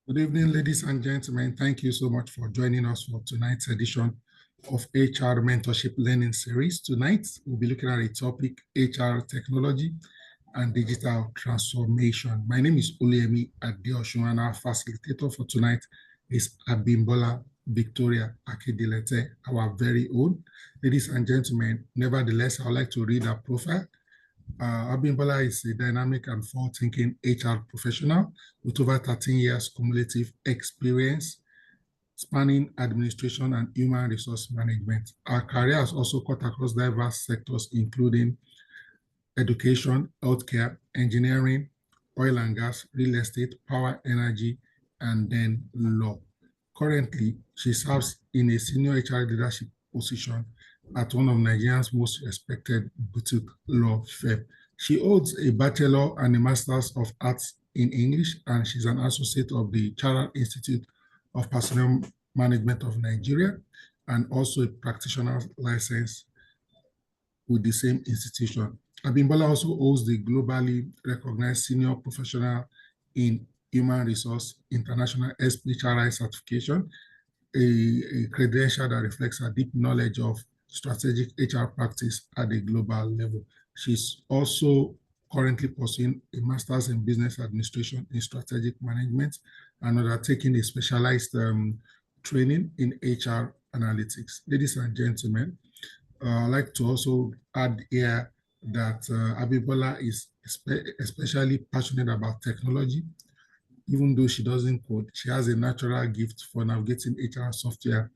Good evening, ladies and gentlemen. Thank you so much for joining us for tonight's edition of HR Mentorship Learning Series. Tonight, we'll be looking at a topic, HR technology and digital transformation. My name is Ulemi Adeosun, and our facilitator for tonight is Abimbola Victoria Akedilete, our very own. Ladies and gentlemen, nevertheless, I would like to read our profile. Abimbola is a dynamic and forward-thinking HR professional with over 13 years cumulative experience spanning administration and human resource management. Our career has also cut across diverse sectors, including education, healthcare, engineering, oil and gas, real estate, power, energy, and then law. Currently, she serves in a senior HR leadership position at one of Nigeria's most respected boutique law firm. She holds a Bachelor and a Master's of Arts in English, and she's an associate of the Chartered Institute of Personnel Management of Nigeria, and also a practitioner license with the same institution. Abimbola also holds the globally recognized senior professional in human resource international SPHRI certification, a credential that reflects her deep knowledge of strategic HR practice at a global level. She's also currently pursuing a master's in business administration in strategic management and undertaking a specialized training in HR analytics. Ladies and gentlemen, I'd like to also add here that Abimbola is especially passionate about technology. Even though she doesn't code, she has a natural gift for navigating HR software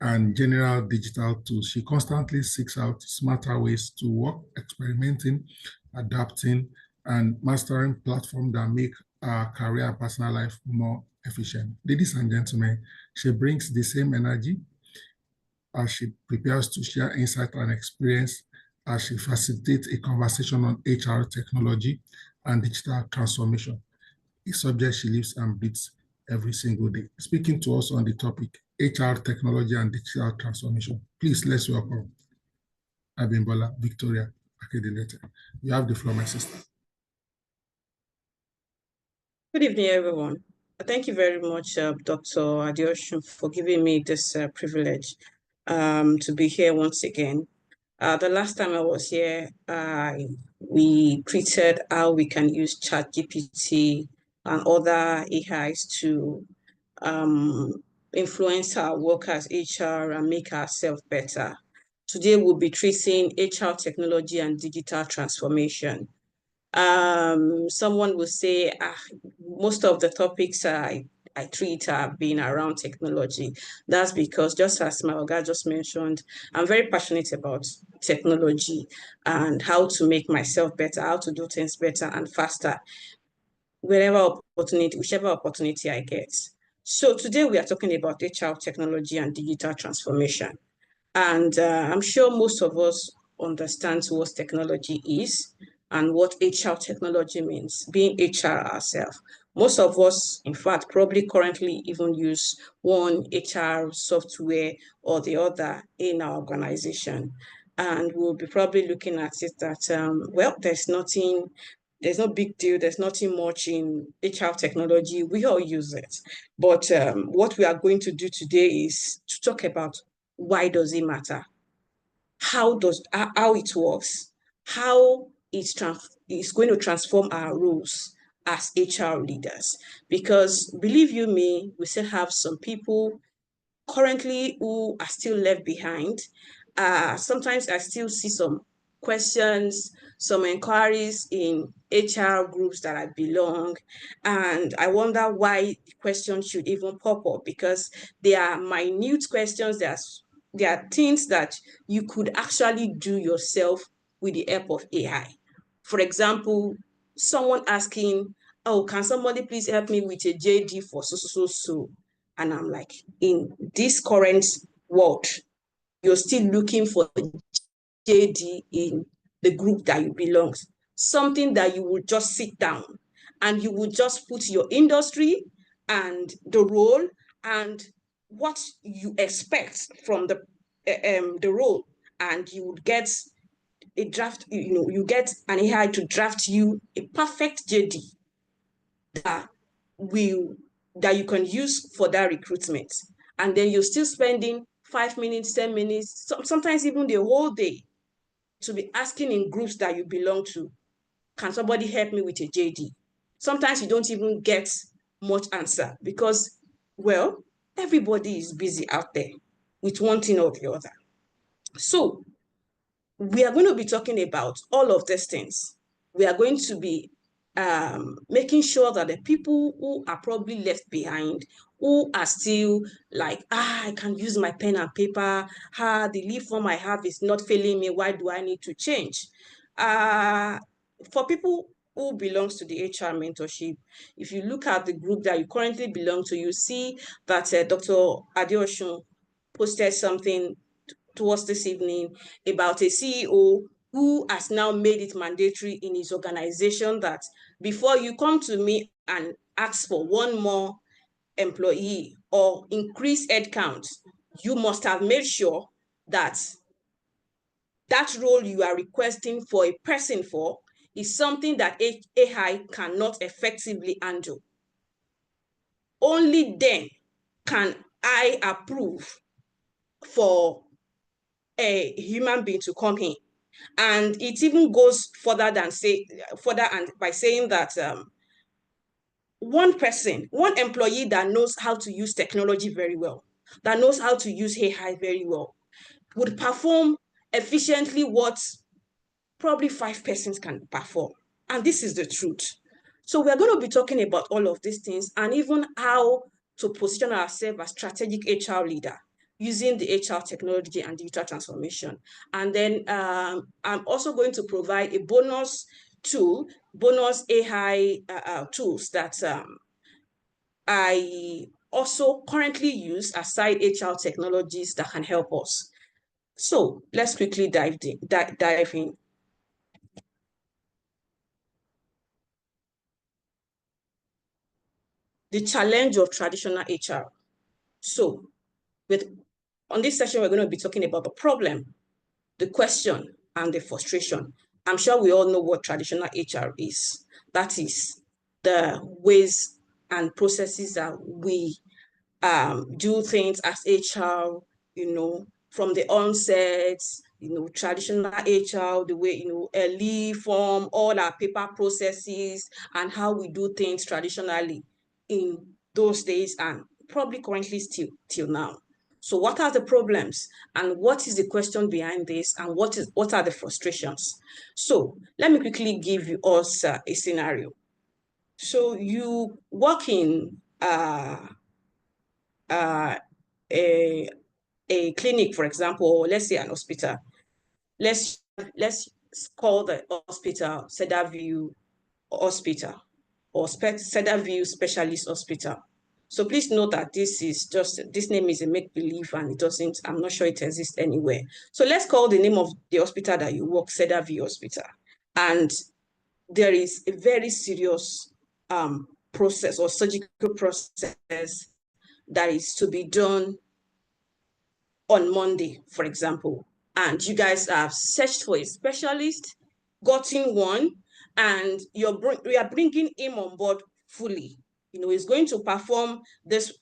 and general digital tools. She constantly seeks out smarter ways to work, experimenting, adapting, and mastering platforms that make our career and personal life more efficient. Ladies and gentlemen, she brings the same energy as she prepares to share insight and experience as she facilitates a conversation on HR technology and digital transformation, a subject she lives and breathes every single day. Speaking to us on the topic, HR technology and digital transformation, please let's welcome Abimbola Victoria Akedilete. You have the floor, my sister. Good evening, everyone. Thank you very much, Dr. Adeosun, for giving me this privilege to be here once again. The last time I was here, we treated how we can use ChatGPT and other AIs to influence our work as HR and make ourselves better. Today, we'll be treating HR technology and digital transformation. Someone will say, most of the topics I treat have been around technology. That's because, just as my Oga just mentioned, I'm very passionate about technology and how to make myself better, how to do things better and faster, whichever opportunity I get. So today we are talking about HR technology and digital transformation. And I'm sure most of us understand what technology is and what HR technology means, being HR ourselves. Most of us, in fact, probably currently even use one HR software or the other in our organization. And we'll be probably looking at it that, well, there's no big deal. There's nothing much in HR technology. We all use it. But what we are going to do today is to talk about why does it matter? How it works? How it's going to transform our roles as HR leaders? Because believe you me, we still have some people currently who are still left behind. Sometimes I still see some questions, some inquiries in HR groups that I belong, and I wonder why the questions should even pop up, because they are minute questions. There are things that you could actually do yourself with the help of AI. For example, someone asking, oh, can somebody please help me with a JD for so. And I'm like, in this current world, you're still looking for JD in the group that you belong. Something that you will just sit down and you will just put your industry and the role and what you expect from the role, and you would get a draft, you get an AI to draft you a perfect JD that will that you can use for that recruitment. And then you're still spending 5 minutes, 10 minutes, sometimes even the whole day to be asking in groups that you belong to, can somebody help me with a JD? Sometimes you don't even get much answer because, well, everybody is busy out there with one thing or the other. So we are going to be talking about all of these things. We are going to be making sure that the people who are probably left behind, who are still like, I can use my pen and paper, the leave form I have is not failing me, why do I need to change? For people who belongs to the HR mentorship, if you look at the group that you currently belong to, you see that Dr. Adeosun posted something towards this evening about a CEO who has now made it mandatory in his organization that before you come to me and ask for one more employee or increase headcount, you must have made sure that that role you are requesting for a person for is something that AI cannot effectively handle. Only then can I approve for a human being to come in. And it even goes further and by saying that one person, one employee that knows how to use technology very well, that knows how to use AI very well, would perform efficiently what probably 5 persons can perform. And this is the truth. So we're going to be talking about all of these things and even how to position ourselves as strategic HR leader using the HR technology and digital transformation. And then I'm also going to provide a bonus AI tools that I also currently use aside HR technologies that can help us. So let's quickly dive in. The challenge of traditional HR. So on this session, we're going to be talking about the problem, the question, and the frustration. I'm sure we all know what traditional HR is. That is the ways and processes that we do things as HR, from the onset, traditional HR, the way, a leave form, all our paper processes, and how we do things traditionally in those days and probably currently still till now. So what are the problems and what is the question behind this and what are the frustrations? So let me quickly give you us a scenario. So you work in a clinic, for example, or let's say an hospital. Let's call the hospital Cedarview Hospital or Cedarview Specialist Hospital. So please note that this name is a make-believe and I'm not sure it exists anywhere. So let's call the name of the hospital that you work Cedarview Hospital. And there is a very serious process or surgical process that is to be done on Monday, for example, and you guys have searched for a specialist, gotten one, and we are bringing him on board fully. He's going to perform this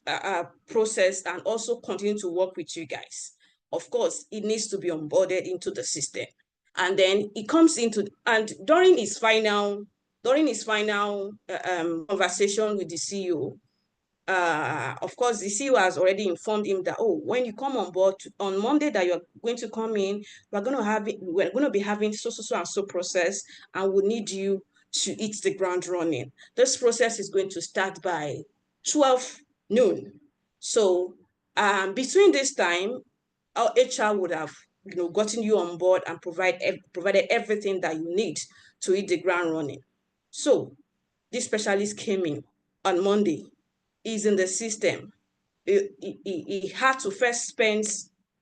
process and also continue to work with you guys. Of course, it needs to be onboarded into the system. And then he comes and during his final conversation with the CEO, of course, the CEO has already informed him that, when you come on board on Monday that you're going to come in, we're going to be having so and so process, and we need you to hit the ground running. This process is going to start by 12 noon. So between this time, our HR would have gotten you on board and provided everything that you need to hit the ground running. So this specialist came in on Monday. Is in the system. He had to first spend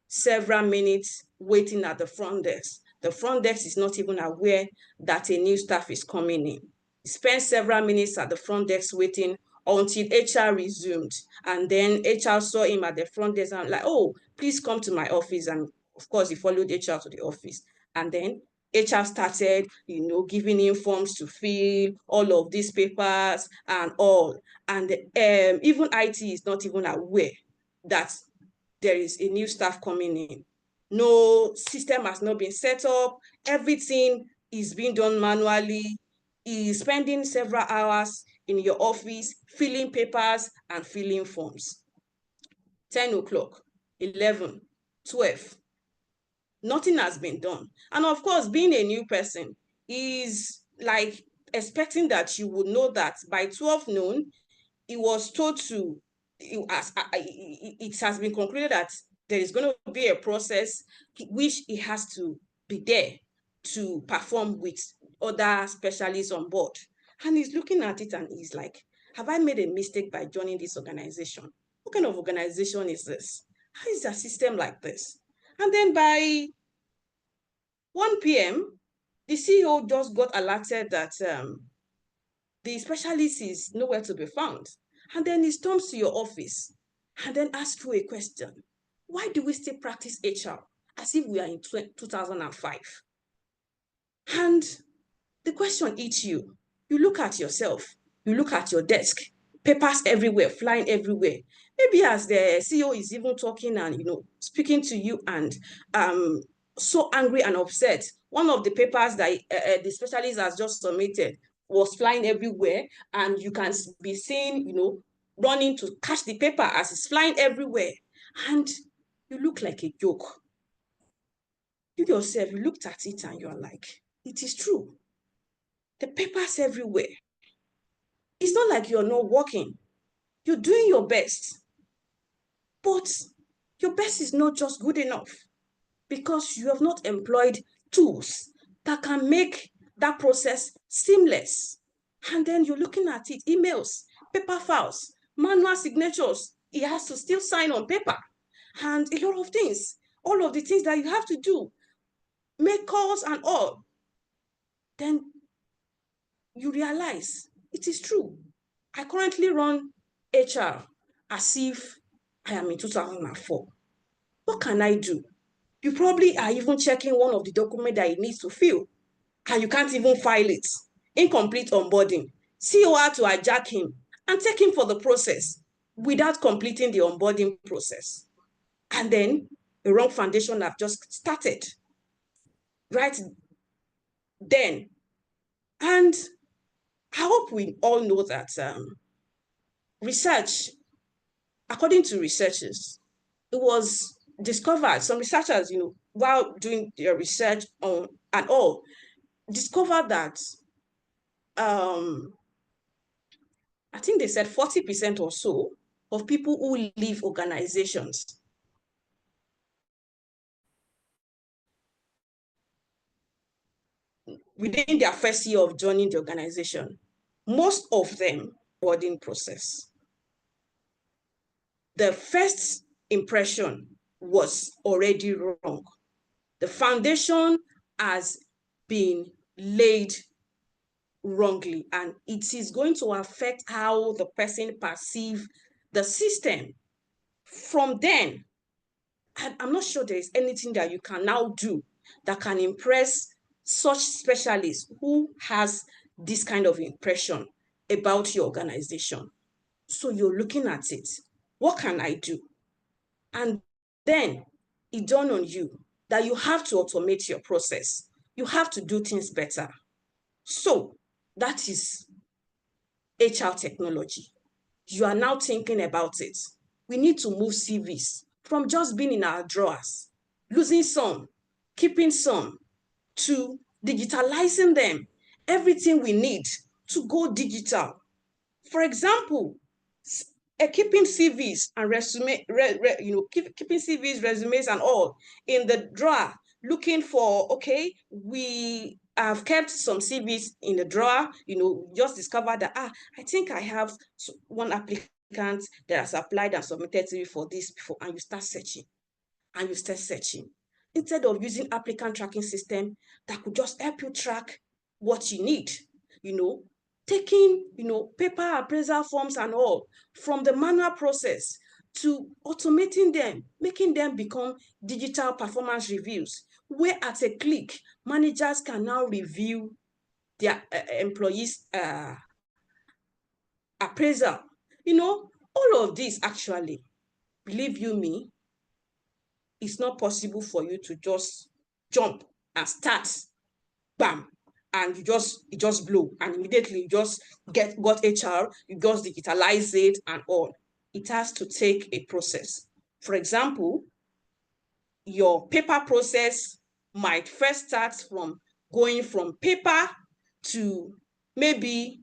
several minutes waiting at the front desk. The front desk is not even aware that a new staff is coming in. He spent several minutes at the front desk waiting until HR resumed. And then HR saw him at the front desk and like, please come to my office. And of course, he followed HR to the office. And then HR started, giving in forms to fill, all of these papers and all. And even IT is not even aware that there is a new staff coming in. No system has not been set up. Everything is being done manually. Is spending several hours in your office filling papers and filling forms. 10 o'clock, 11, 12. Nothing has been done. And of course, being a new person is like expecting that you would know that by 12 noon, it was told to, it has been concluded that there is going to be a process which it has to be there to perform with other specialists on board. And he's looking at it and he's like, have I made a mistake by joining this organization? What kind of organization is this? How is a system like this? And then by 1 p.m., the CEO just got alerted that the specialist is nowhere to be found. And then he storms to your office and then asks you a question. Why do we still practice HR as if we are in 2005? And the question hits you. You look at yourself, you look at your desk, papers everywhere, flying everywhere. Maybe as the CEO is even talking and speaking to you and so angry and upset, one of the papers that the specialist has just submitted was flying everywhere, and you can be seen, running to catch the paper as it's flying everywhere, and you look like a joke. You yourself, you looked at it and you're like, it is true. The papers everywhere. It's not like you're not working. You're doing your best. But your best is not just good enough because you have not employed tools that can make that process seamless. And then you're looking at it, emails, paper files, manual signatures. It has to still sign on paper. And a lot of things, all of the things that you have to do, make calls and all. Then you realize it is true. I currently run HR as if I am in 2004. What can I do? You probably are even checking one of the documents that it needs to fill, and you can't even file it. Incomplete onboarding. CEO had to hijack him and take him for the process without completing the onboarding process. And then the wrong foundation have just started right then. And I hope we all know that research, according to researchers, it was discovered, some researchers, while doing their research on and all, discovered that I think they said 40% or so of people who leave organizations within their first year of joining the organization, most of them boarding process. The first impression was already wrong. The foundation has been laid wrongly, and it is going to affect how the person perceives the system. From then, I'm not sure there is anything that you can now do that can impress such specialists who has this kind of impression about your organization. So you're looking at it. What can I do? And then it dawned on you that you have to automate your process. You have to do things better. So that is HR technology. You are now thinking about it. We need to move CVs from just being in our drawers, losing some, keeping some, to digitalizing them, everything we need to go digital. For example, keeping CVs and keeping CVs, resumes and all in the drawer, looking for, okay, we have kept some CVs in the drawer, just discovered that, I think I have one applicant that has applied and submitted to you for this before, and you start searching, and you start searching. Instead of using applicant tracking system that could just help you track what you need, taking, paper appraisal forms and all from the manual process to automating them, making them become digital performance reviews, where at a click, managers can now review their employees' appraisal. You know, all of this actually, believe you me, it's not possible for you to just jump and start, bam, and it just blow, and immediately you just got HR, you just digitalize it and all. It has to take a process. For example, your paper process might first start from going from paper to maybe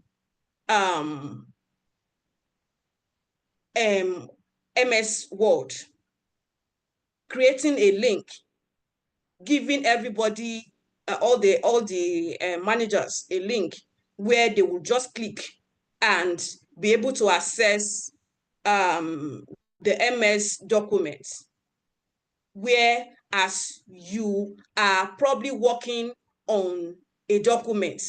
MS Word, creating a link, giving everybody, all the managers a link where they will just click and be able to access the MS documents. Whereas you are probably working on a document,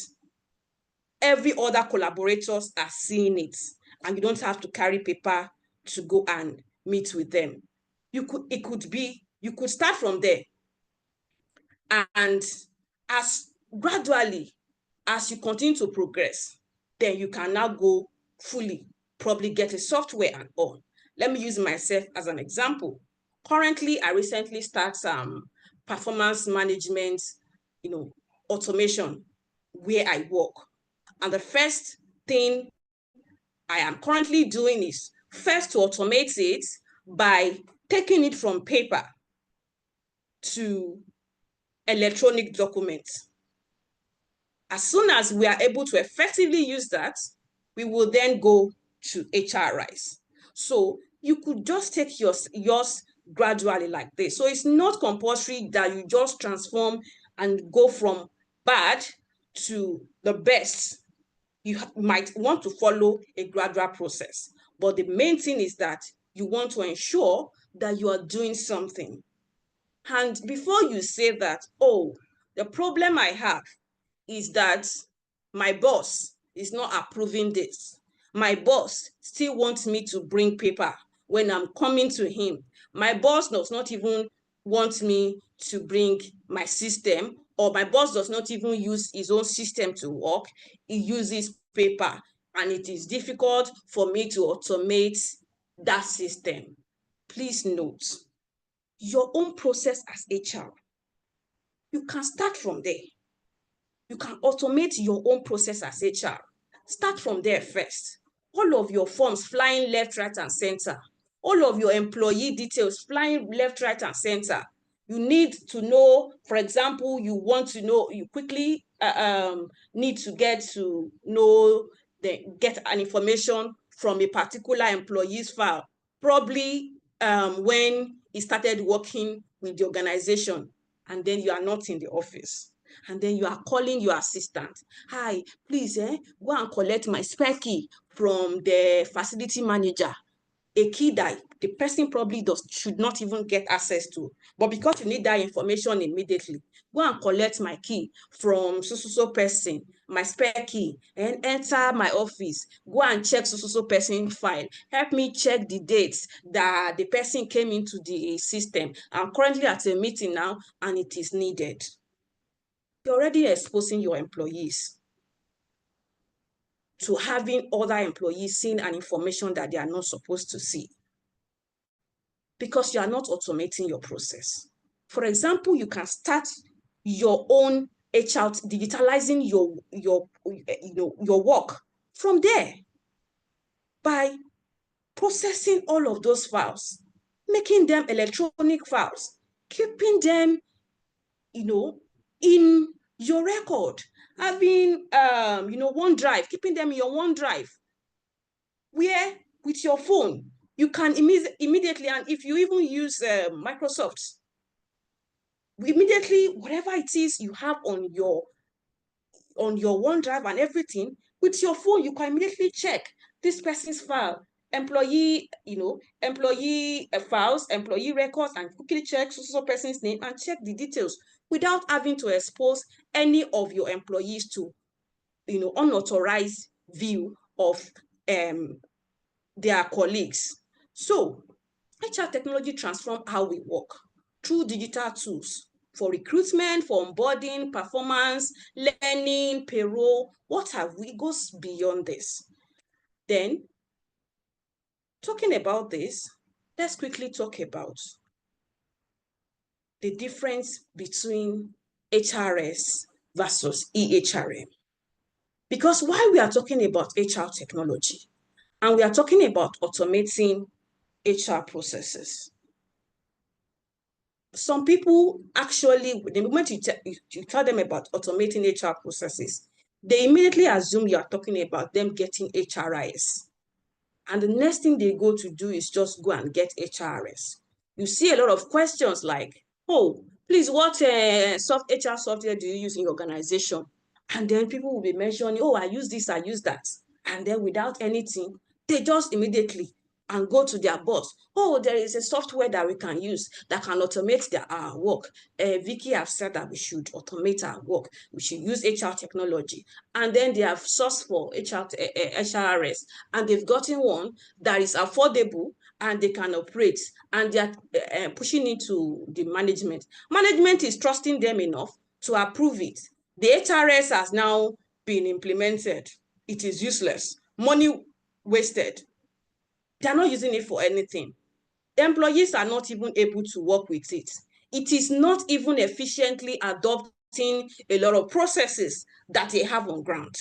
every other collaborators are seeing it, and you don't have to carry paper to go and meet with them. You could start from there, and as gradually as you continue to progress, then you can now go fully, probably get a software and all. Let me use myself as an example. Currently, I recently started some performance management, automation where I work. And the first thing I am currently doing is first to automate it by taking it from paper to electronic documents. As soon as we are able to effectively use that, we will then go to HRIs. So you could just take yours gradually like this. So it's not compulsory that you just transform and go from bad to the best. You might want to follow a gradual process. But the main thing is that you want to ensure that you are doing something. And before you say that, oh, the problem I have is that my boss is not approving this. My boss still wants me to bring paper when I'm coming to him. My boss does not even want me to bring my system, or my boss does not even use his own system to work. He uses paper, and it is difficult for me to automate that system. Please note, your own process as HR, you can start from there. You can automate your own process as HR. Start from there first. All of your forms flying left, right, and center. All of your employee details flying left, right, and center. You need to know, for example, you quickly need to get an information from a particular employee's file, probably when he started working with the organization, and then you are not in the office. And then you are calling your assistant. Hi, please, go and collect my spare key from the facility manager. A key that the person probably should not even get access to. But because you need that information immediately, go and collect my key from so person, my spare key, and enter my office. Go and check so person file. Help me check the dates that the person came into the system. I'm currently at a meeting now, and it is needed. You're already exposing your employees to having other employees seeing an information that they are not supposed to see, because you are not automating your process. For example, you can start your own HR, digitalizing your work from there by processing all of those files, making them electronic files, keeping them, in your record, having, OneDrive, keeping them in your OneDrive, where with your phone, you can immediately, and if you even use Microsoft, immediately, whatever it is you have on your OneDrive and everything, with your phone, you can immediately check this person's file, employee files, employee records, and quickly check so person's name and check the details without having to expose any of your employees to, unauthorized view of their colleagues. So HR technology transforms how we work through digital tools, for recruitment, for onboarding, performance, learning, payroll. What have we? It goes beyond this. Then, talking about this, let's quickly talk about the difference between HRS versus EHRM. Because while we are talking about HR technology, and we are talking about automating HR processes, some people actually, the moment you tell them about automating HR processes, they immediately assume you are talking about them getting HRIS. And the next thing they go to do is just go and get HRS. You see a lot of questions like, oh, please, what soft HR software do you use in your organization? And then people will be mentioning, oh, I use this, I use that. And then without anything, they just immediately and go to their boss. Oh, there is a software that we can use that can automate our work. Vicky have said that we should automate our work. We should use HR technology. And then they have sourced for HRS, and they've gotten one that is affordable and they can operate, and they're pushing it to the management. Management is trusting them enough to approve it. The HRS has now been implemented. It is useless. Money wasted. They're not using it for anything. The employees are not even able to work with it. It is not even efficiently adopting a lot of processes that they have on ground.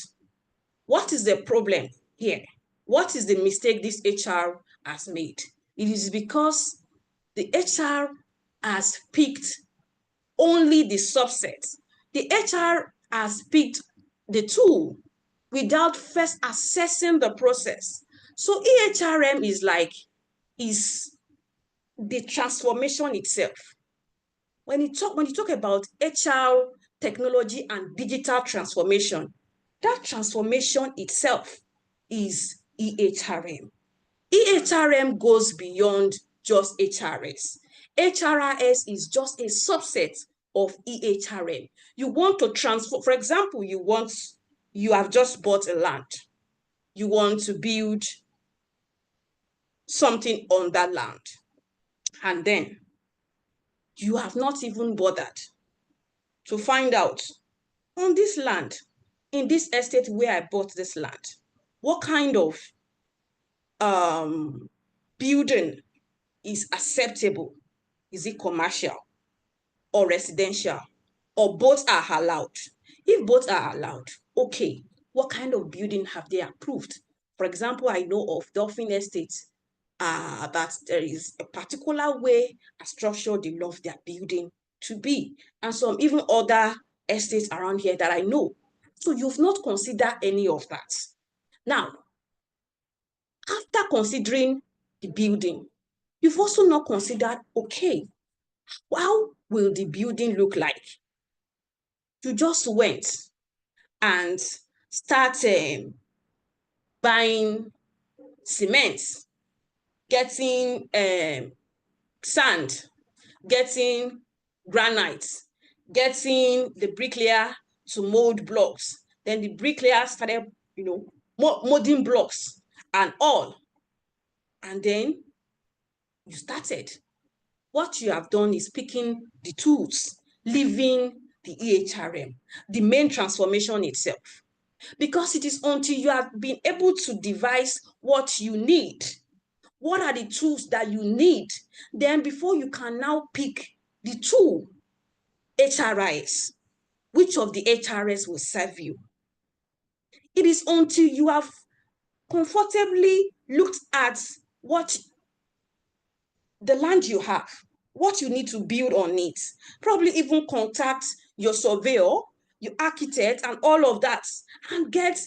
What is the problem here? What is the mistake this HR has made? It is because the HR has picked only the subset. The HR has picked the tool without first assessing the process. So EHRM is the transformation itself. When you talk about HR technology and digital transformation, that transformation itself is EHRM. EHRM goes beyond just HRS. HRIS is just a subset of EHRM. You want to transform, for example, you have just bought a land. You want to build something on that land. And then you have not even bothered to find out on this land, in this estate where I bought this land, what kind of building is acceptable? Is it commercial or residential, or both are allowed? If both are allowed, okay, what kind of building have they approved? For example, I know of Dolphin Estate, that there is a particular way a structure they love their building to be, and some even other estates around here that I know. So you've not considered any of that. Now, after considering the building, you've also not considered, okay, how will the building look like? You just went and started buying cement, getting sand, getting granite, getting the bricklayer to mold blocks. Then the bricklayer started, molding blocks and all. And then you started. What you have done is picking the tools, leaving the EHRM, the main transformation itself. Because it is until you have been able to devise what you need, what are the tools that you need, then before you can now pick the tool, HRIS, which of the HRS will serve you. It is until you have comfortably looked at what the land you have, what you need to build on it, probably even contact your surveyor, your architect, and all of that, and get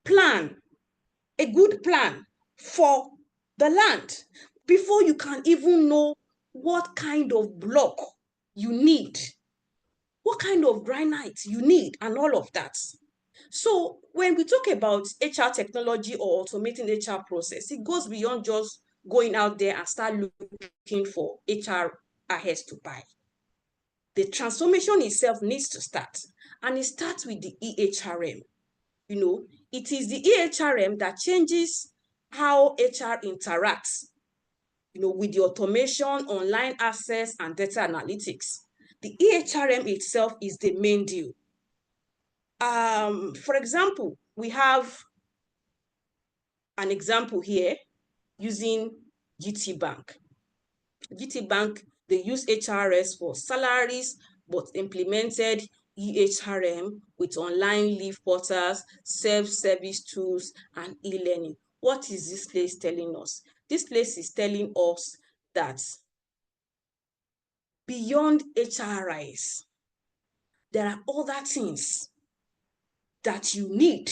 a good plan for the land before you can even know what kind of block you need, what kind of granite you need, and all of that. So when we talk about HR technology or automating HR process, it goes beyond just going out there and start looking for HRIS to buy. The transformation itself needs to start, and it starts with the EHRM. It is the EHRM that changes how HR interacts, with the automation, online access, and data analytics. the EHRM itself is the main deal. For example, we have an example here using GT Bank. GT Bank, they use HRS for salaries, but implemented EHRM with online leave portals, self-service tools, and e-learning. What is this place telling us? This place is telling us that beyond HRIs, there are other things that you need,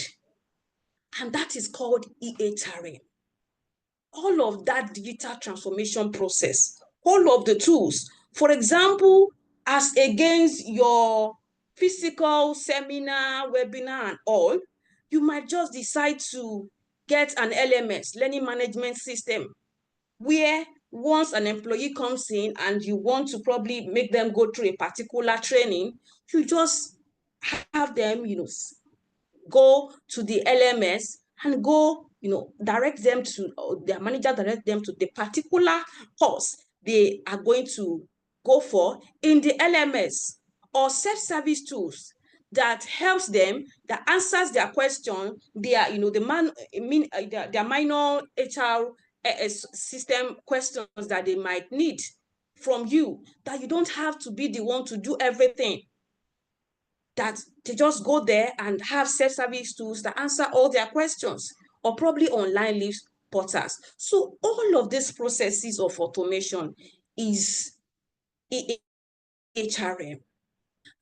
and that is called EHRM. All of that digital transformation process, all of the tools, for example, as against your physical seminar, webinar, and all, you might just decide to get an LMS, learning management system, where once an employee comes in and you want to probably make them go through a particular training, you just have them, go to the LMS and go, direct them to, their manager direct them to the particular course they are going to go for in the LMS, or self-service tools that helps them, that answers their question, their, their minor HR system questions that they might need from you, that you don't have to be the one to do everything, that they just go there and have self-service tools that answer all their questions, or probably online leave portals. So all of these processes of automation is HRM.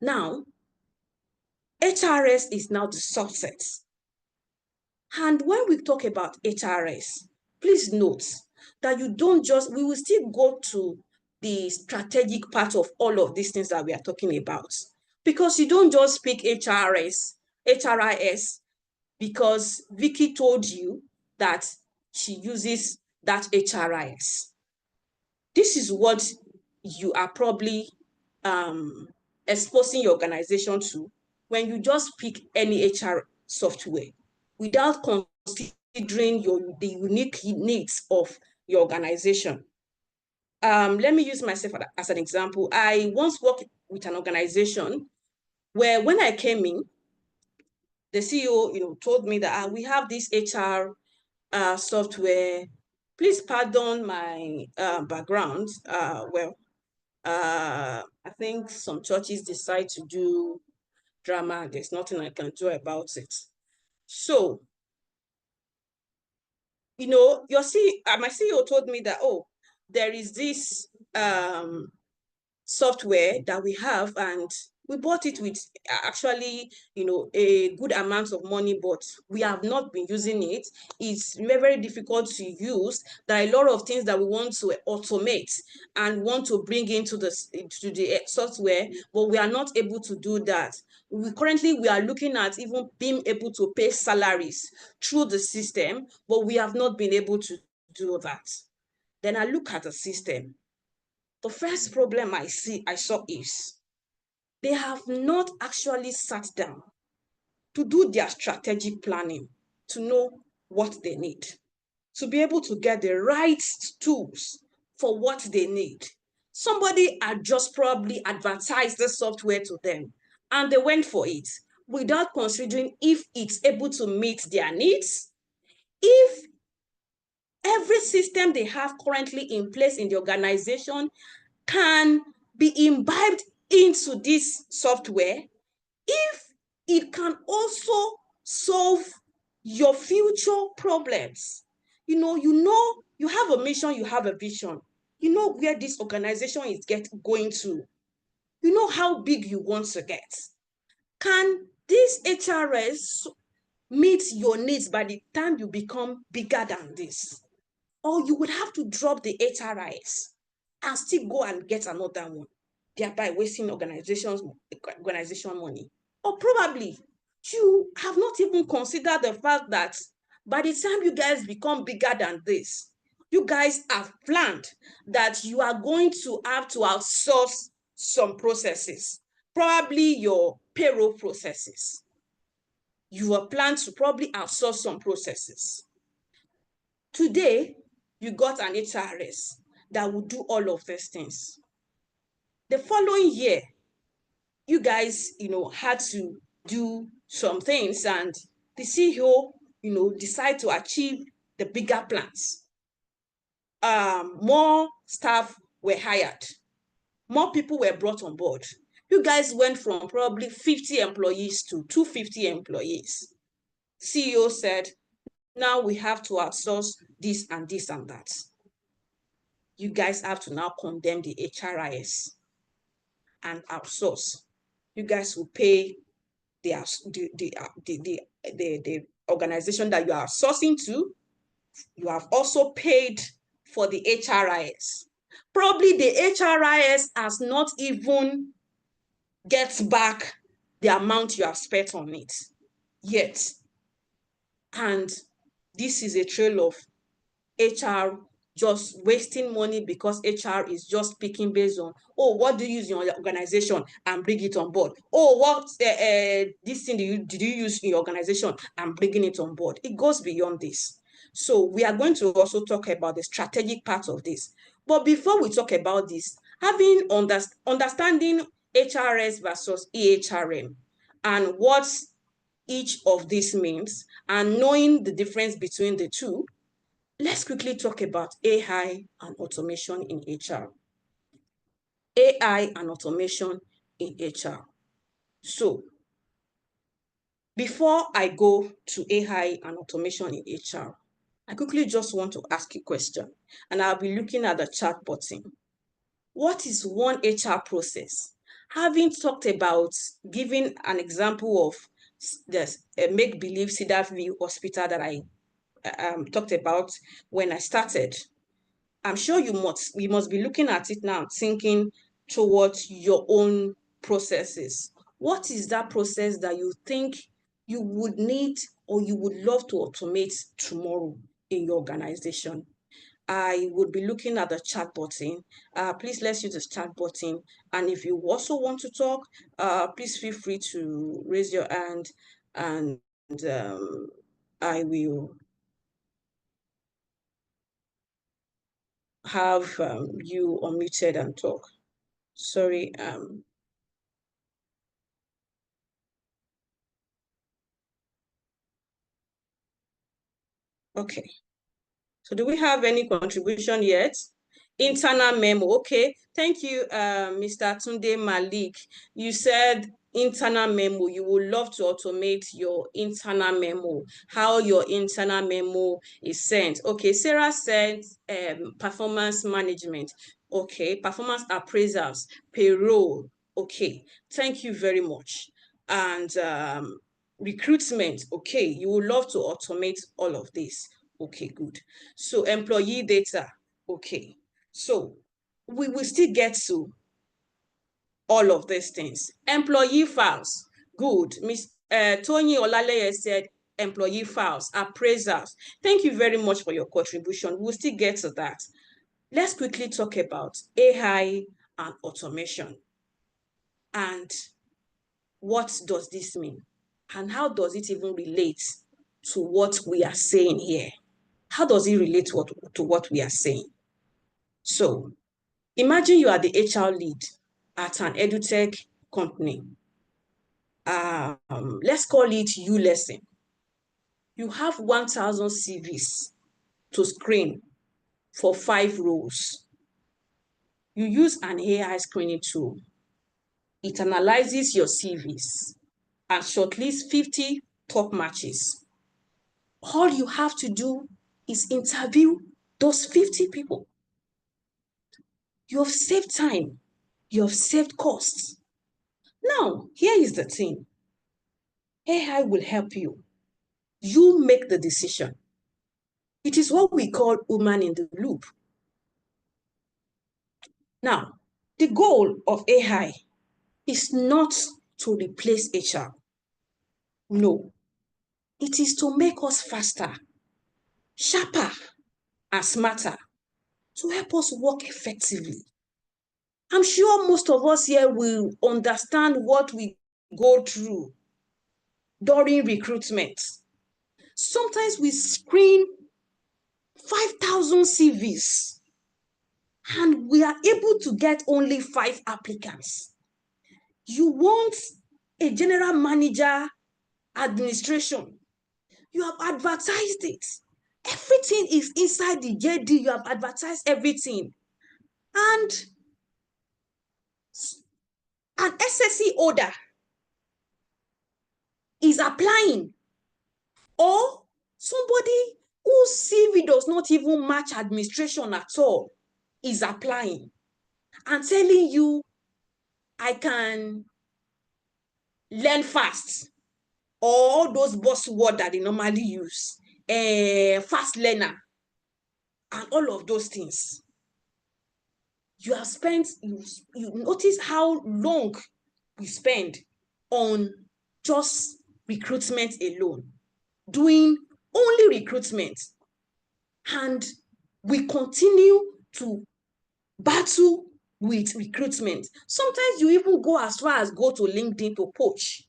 Now, HRS is now the subset. And when we talk about HRS, please note that you don't just, we will still go to the strategic part of all of these things that we are talking about. Because you don't just pick HRIS, because Vicky told you that she uses that HRIS. This is what you are probably exposing your organization to when you just pick any HR software without considering the unique needs of your organization. Let me use myself as an example. I once worked with an organization where when I came in, the CEO, told me that we have this HR software. Please pardon my background. I think some churches decide to do drama. There's nothing I can do about it. So, my CEO told me that, there is this software that we have, and we bought it with actually, a good amount of money, but we have not been using it. It's very difficult to use. There are a lot of things that we want to automate and want to bring into the software, but we are not able to do that. We are looking at even being able to pay salaries through the system, but we have not been able to do that. Then I look at the system. The first problem I saw is they have not actually sat down to do their strategic planning, to know what they need, to be able to get the right tools for what they need. Somebody had just probably advertised the software to them, and they went for it without considering if it's able to meet their needs, if every system they have currently in place in the organization can be imbibed into this software, if it can also solve your future problems. You have a mission, you have a vision. You know where this organization is going to. You know how big you want to get. Can this HRS meet your needs by the time you become bigger than this? Or you would have to drop the HRIS and still go and get another one, thereby wasting organization money. Or probably you have not even considered the fact that by the time you guys become bigger than this, you guys have planned that you are going to have to outsource some processes, probably your payroll processes. You have planned to probably outsource some processes. Today, you got an HRS that will do all of these things. The following year, you guys, had to do some things, and the CEO, decide to achieve the bigger plans. More staff were hired. More people were brought on board. You guys went from probably 50 employees to 250 employees. CEO said, now we have to outsource this and this and that. You guys have to now condemn the HRIS and outsource. You guys will pay the organization that you are outsourcing to. You have also paid for the HRIS. Probably the HRIS has not even get back the amount you have spent on it yet. And this is a trail of HR just wasting money because HR is just picking based on, oh, what do you use in your organization and bring it on board? Oh, what this thing did you use in your organization and bringing it on board? It goes beyond this. So we are going to also talk about the strategic part of this. But before we talk about this, having understanding HRS versus EHRM and what each of these means and knowing the difference between the two, let's quickly talk about AI and automation in HR. AI and automation in HR. So before I go to AI and automation in HR, I quickly just want to ask you a question, and I'll be looking at the chat button. What is one HR process? Having talked about giving an example of this make-believe Cedar View Hospital that I talked about when I started, I'm sure you must be looking at it now, thinking towards your own processes. What is that process that you think you would need or you would love to automate tomorrow in your organization? I would be looking at the chat button. Please let's use the chat button. And if you also want to talk, please feel free to raise your hand, and I will have you unmuted and talk. Sorry. Okay. So do we have any contribution yet? Internal memo. Okay. Thank you, Mr. Tunde Malik. You said internal memo. You would love to automate your internal memo, how your internal memo is sent. Okay. Sarah said performance management. Okay. Performance appraisals, payroll. Okay. Thank you very much. And recruitment. Okay. You would love to automate all of this. Okay, good. So employee data. Okay. So we will still get to all of these things. Employee files. Good. Ms. Tony Olaleye said employee files, appraisals. Thank you very much for your contribution. We'll still get to that. Let's quickly talk about AI and automation. And what does this mean? And how does it even relate to what we are saying here? How does it relate to what we are saying? So imagine you are the HR lead at an edutech company. Let's call it ULesson. You have 1,000 CVs to screen for 5 roles. You use an AI screening tool. It analyzes your CVs and shortlists 50 top matches. All you have to do is interview those 50 people. You have saved time. You have saved costs. Now, here is the thing. AI will help you. You make the decision. It is what we call human in the loop. Now, the goal of AI is not to replace HR. No. It is to make us faster, sharper, and smarter, to help us work effectively. I'm sure most of us here will understand what we go through during recruitment. Sometimes we screen 5,000 CVs and we are able to get only 5 applicants. You want a general manager administration. You have advertised it. Everything is inside the JD. You have advertised everything. And an SSC order is applying, or somebody whose CV does not even match administration at all is applying and telling you, I can learn fast, or all those buzzwords that they normally use, fast learner, and all of those things. You have spent, you notice how long we spend on just recruitment alone, doing only recruitment, and we continue to battle with recruitment. Sometimes you even go as far as go to LinkedIn to poach.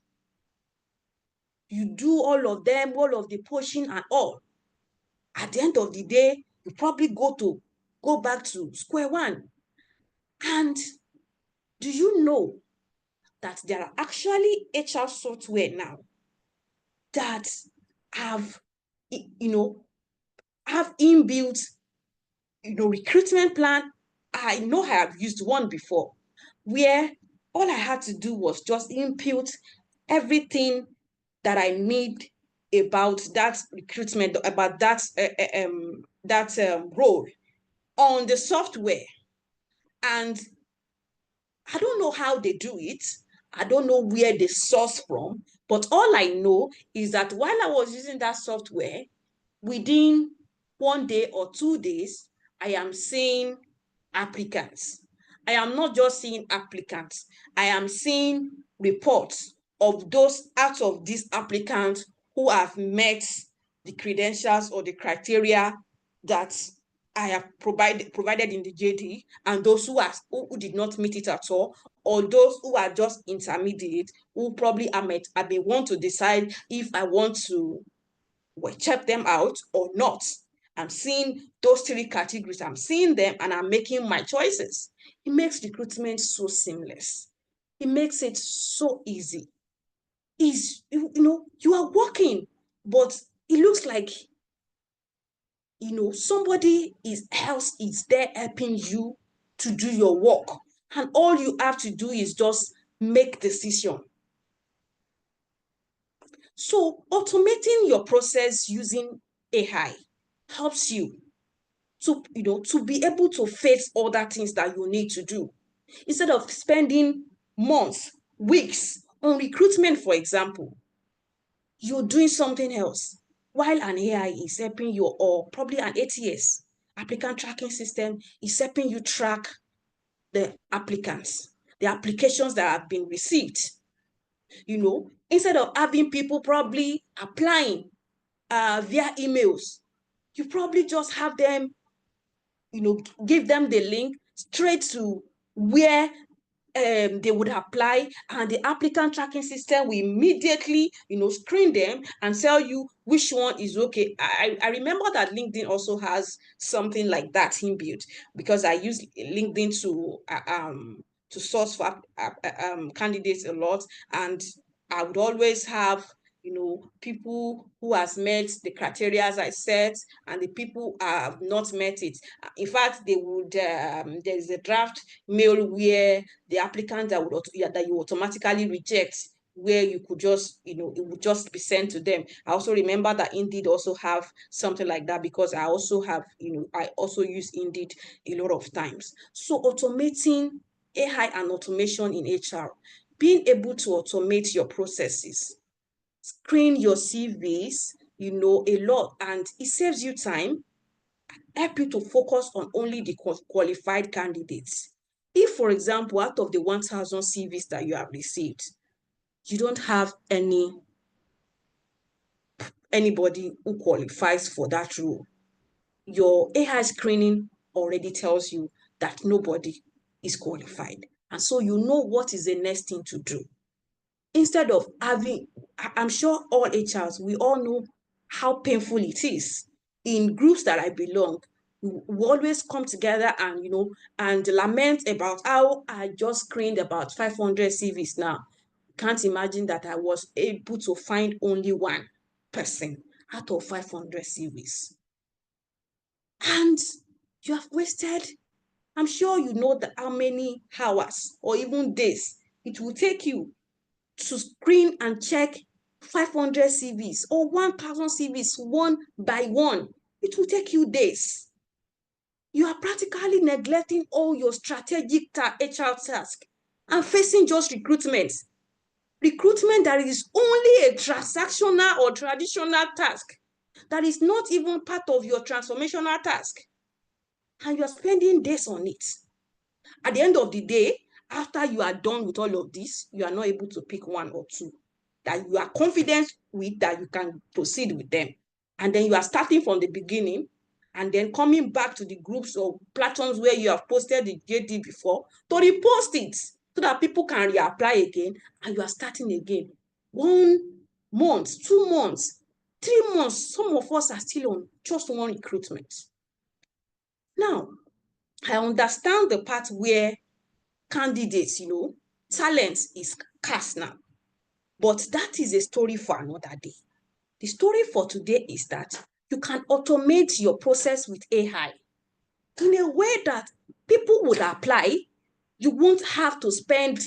You do all of them, all of the poaching and all. At the end of the day, you probably go back to square one. And do you know that there are actually HR software now that have, have inbuilt, recruitment plan? I know I have used one before where all I had to do was just input everything that I need about that recruitment, about that role on the software. And I don't know how they do it. I don't know where they source from, but all I know is that while I was using that software, within 1 day or 2 days, I am seeing applicants. I am not just seeing applicants. I am seeing reports of those out of these applicants who have met the credentials or the criteria that I have provided in the JD, and those who did not meet it at all, or those who are just intermediate, who probably I may want to decide if I want to check them out or not. I'm seeing those 3 categories. I'm seeing them and I'm making my choices. It makes recruitment so seamless. It makes it so easy. You are working, but it looks like somebody else is there helping you to do your work, and all you have to do is just make decision. So automating your process using AI helps you to be able to face other things that you need to do, instead of spending months, weeks on recruitment. For example, you're doing something else while an AI is helping you, or probably an ATS, applicant tracking system, is helping you track the applicants, the applications that have been received. Instead of having people probably applying via emails, you probably just have them, give them the link straight to where they would apply, and the applicant tracking system will immediately, screen them and tell you which one is okay. I remember that LinkedIn also has something like that inbuilt, because I use LinkedIn to source for candidates a lot, and I would always have people who has met the criteria as I set, and the people who have not met it. In fact, they would there's a draft mail where the applicant that you automatically reject, where you could just, it would just be sent to them. I also remember that Indeed also have something like that, because I also have, I also use Indeed a lot of times. So automating AI and automation in HR, being able to automate your processes, screen your CVs, a lot, and it saves you time, help you to focus on only the qualified candidates. If, for example, out of the 1,000 CVs that you have received, you don't have anybody who qualifies for that role, your AI screening already tells you that nobody is qualified. And so you know what is the next thing to do. Instead of having, I'm sure all HRs, we all know how painful it is. In groups that I belong, we always come together and, and lament about how I just screened about 500 CVs now. Can't imagine that I was able to find only one person out of 500 CVs. And you have wasted, I'm sure you know how many hours or even days it will take you to screen and check 500 CVs or 1,000 CVs one by one. It will take you days. You are practically neglecting all your strategic HR tasks and facing just recruitment. Recruitment that is only a transactional or traditional task that is not even part of your transformational task. And you are spending days on it. At the end of the day, after you are done with all of this, you are not able to pick one or two that you are confident with, that you can proceed with them. And then you are starting from the beginning and then coming back to the groups or platforms where you have posted the JD before to repost it so that people can reapply again, and you are starting again. 1 month, 2 months, 3 months, some of us are still on just one recruitment. Now, I understand the part where candidates, talent is scarce now, but that is a story for another day. The story for today is that you can automate your process with AI in a way that people would apply. You won't have to spend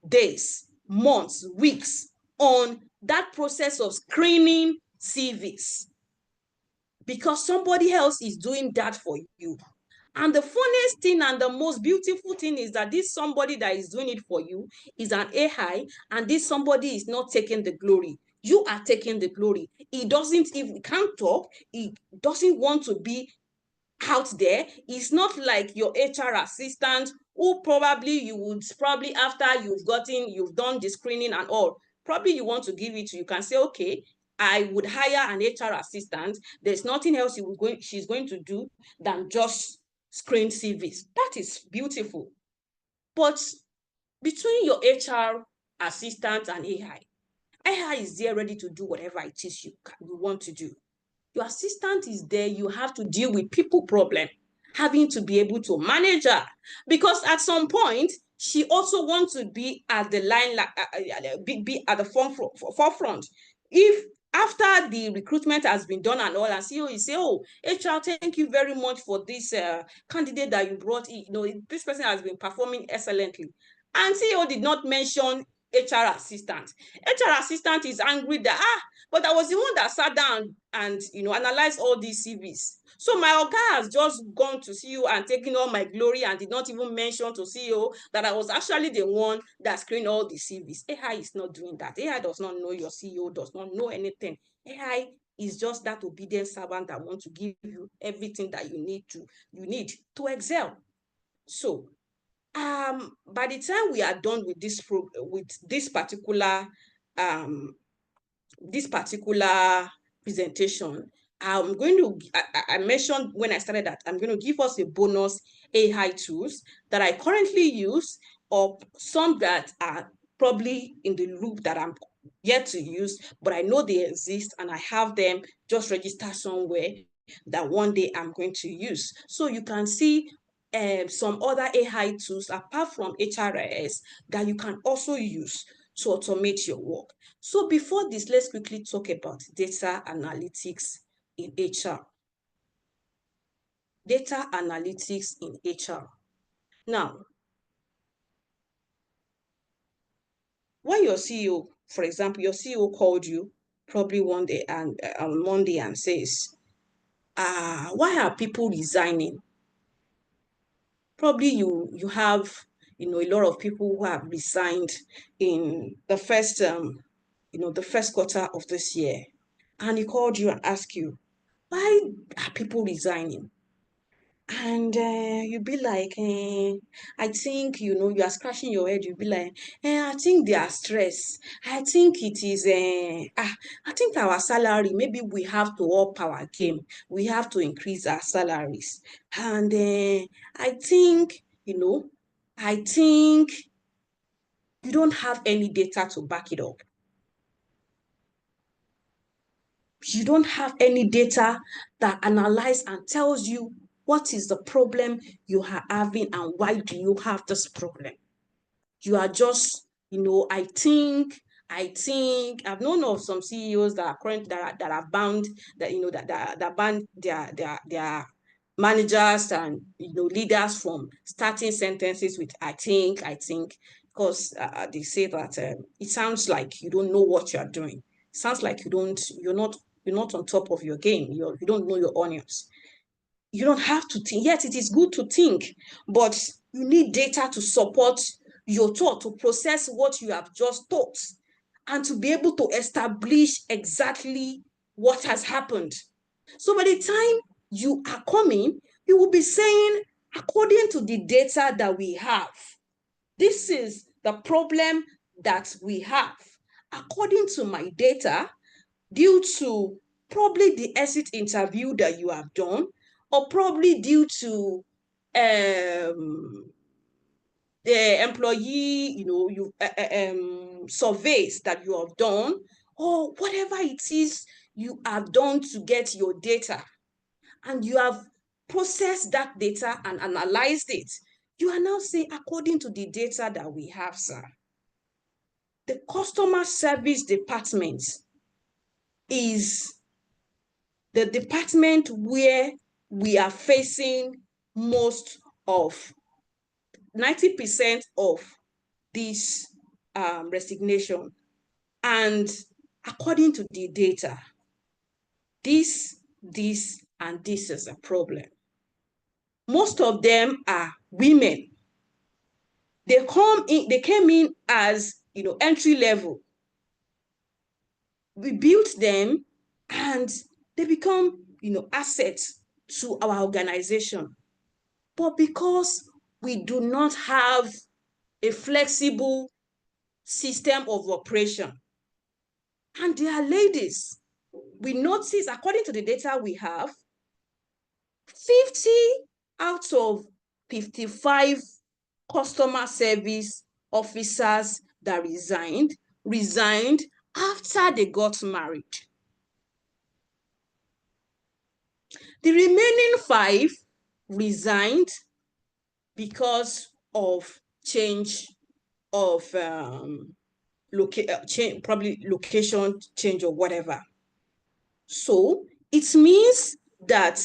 days, months, weeks on that process of screening CVs because somebody else is doing that for you. And the funniest thing and the most beautiful thing is that this somebody that is doing it for you is an AI, and this somebody is not taking the glory. You are taking the glory. He can't talk. He doesn't want to be out there. It's not like your HR assistant who probably after you've done the screening and all, probably you want to give it to, you can say, okay, I would hire an HR assistant. There's nothing else she's going to do than just screen CVs. That is beautiful. But between your HR assistant and AI is there ready to do whatever it is you want to do. Your assistant is there. You have to deal with people problem, having to be able to manage her, because at some point she also wants to be at the line, be at the forefront. If after the recruitment has been done and all, and CEO is say, oh, HR, thank you very much for this candidate that you brought in. This person has been performing excellently. And CEO did not mention HR assistant. HR assistant is angry that, but I was the one that sat down and analyzed all these CVs. So my Oga has just gone to CEO and taken all my glory and did not even mention to CEO that I was actually the one that screened all the CVs. AI is not doing that. AI does not know your CEO, does not know anything. AI is just that obedient servant that wants to give you everything that you need to excel. So by the time we are done with this particular presentation, I mentioned when I started that I'm going to give us a bonus AI tools that I currently use, or some that are probably in the loop that I'm yet to use, but I know they exist and I have them just registered somewhere that one day I'm going to use. So you can see some other AI tools apart from HRIS that you can also use to automate your work. So before this, let's quickly talk about data analytics in HR. Data analytics in HR. Now, when your CEO, for example, your CEO called you probably one day and on Monday and says, why are people resigning? Probably you have a lot of people who have resigned in the first the first quarter of this year, and he called you and asked you, why are people resigning? And you'd be like, I think, you are scratching your head. You'd be like, I think they are stressed. I think it is, I think our salary, maybe we have to up our game. We have to increase our salaries. And I think, I think you don't have any data to back it up. You don't have any data that analyzes and tells you What is the problem you are having, and why do you have this problem? You are just, I think I've known of some CEOs that are current that are bound, that banned their managers and leaders from starting sentences with I think, because they say that it sounds like you don't know what you are doing. It sounds like you're not on top of your game. You don't know your onions. You don't have to think. Yes, it is good to think, but you need data to support your thought, to process what you have just thought, and to be able to establish exactly what has happened. So by the time you are coming, you will be saying, according to the data that we have, this is the problem that we have. According to my data, due to probably the exit interview that you have done, or probably due to the employee, surveys that you have done, or whatever it is you have done to get your data, and you have processed that data and analyzed it. You are now saying, according to the data that we have, sir, the customer service department is the department where we are facing most of 90% of this resignation. And according to the data, this, and this is a problem. Most of them are women. They came in as entry level. We built them and they become assets to our organization. But because we do not have a flexible system of operation, and they are ladies, we notice, according to the data we have, 50 out of 55 customer service officers that resigned after they got married. The remaining 5 resigned because of change of probably location change or whatever. So it means that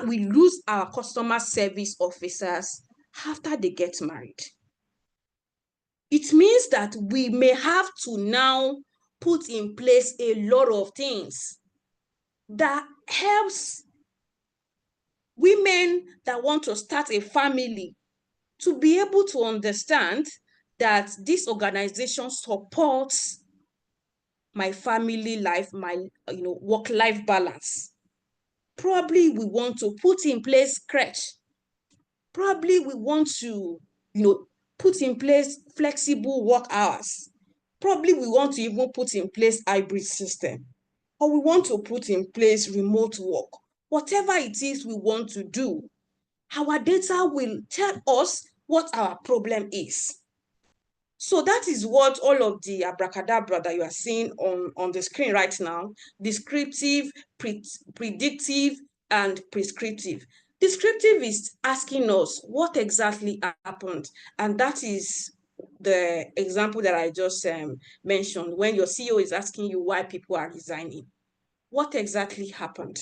we lose our customer service officers after they get married. It means that we may have to now put in place a lot of things that helps women that want to start a family to be able to understand that this organization supports my family life, my work-life balance. Probably we want to put in place crèche. Probably we want to put in place flexible work hours. Probably we want to even put in place hybrid system, or we want to put in place remote work. Whatever it is we want to do, our data will tell us what our problem is. So that is what all of the abracadabra that you are seeing on the screen right now: descriptive, predictive, and prescriptive. Descriptive is asking us what exactly happened, and that is the example that I just mentioned, when your CEO is asking you why people are resigning. What exactly happened?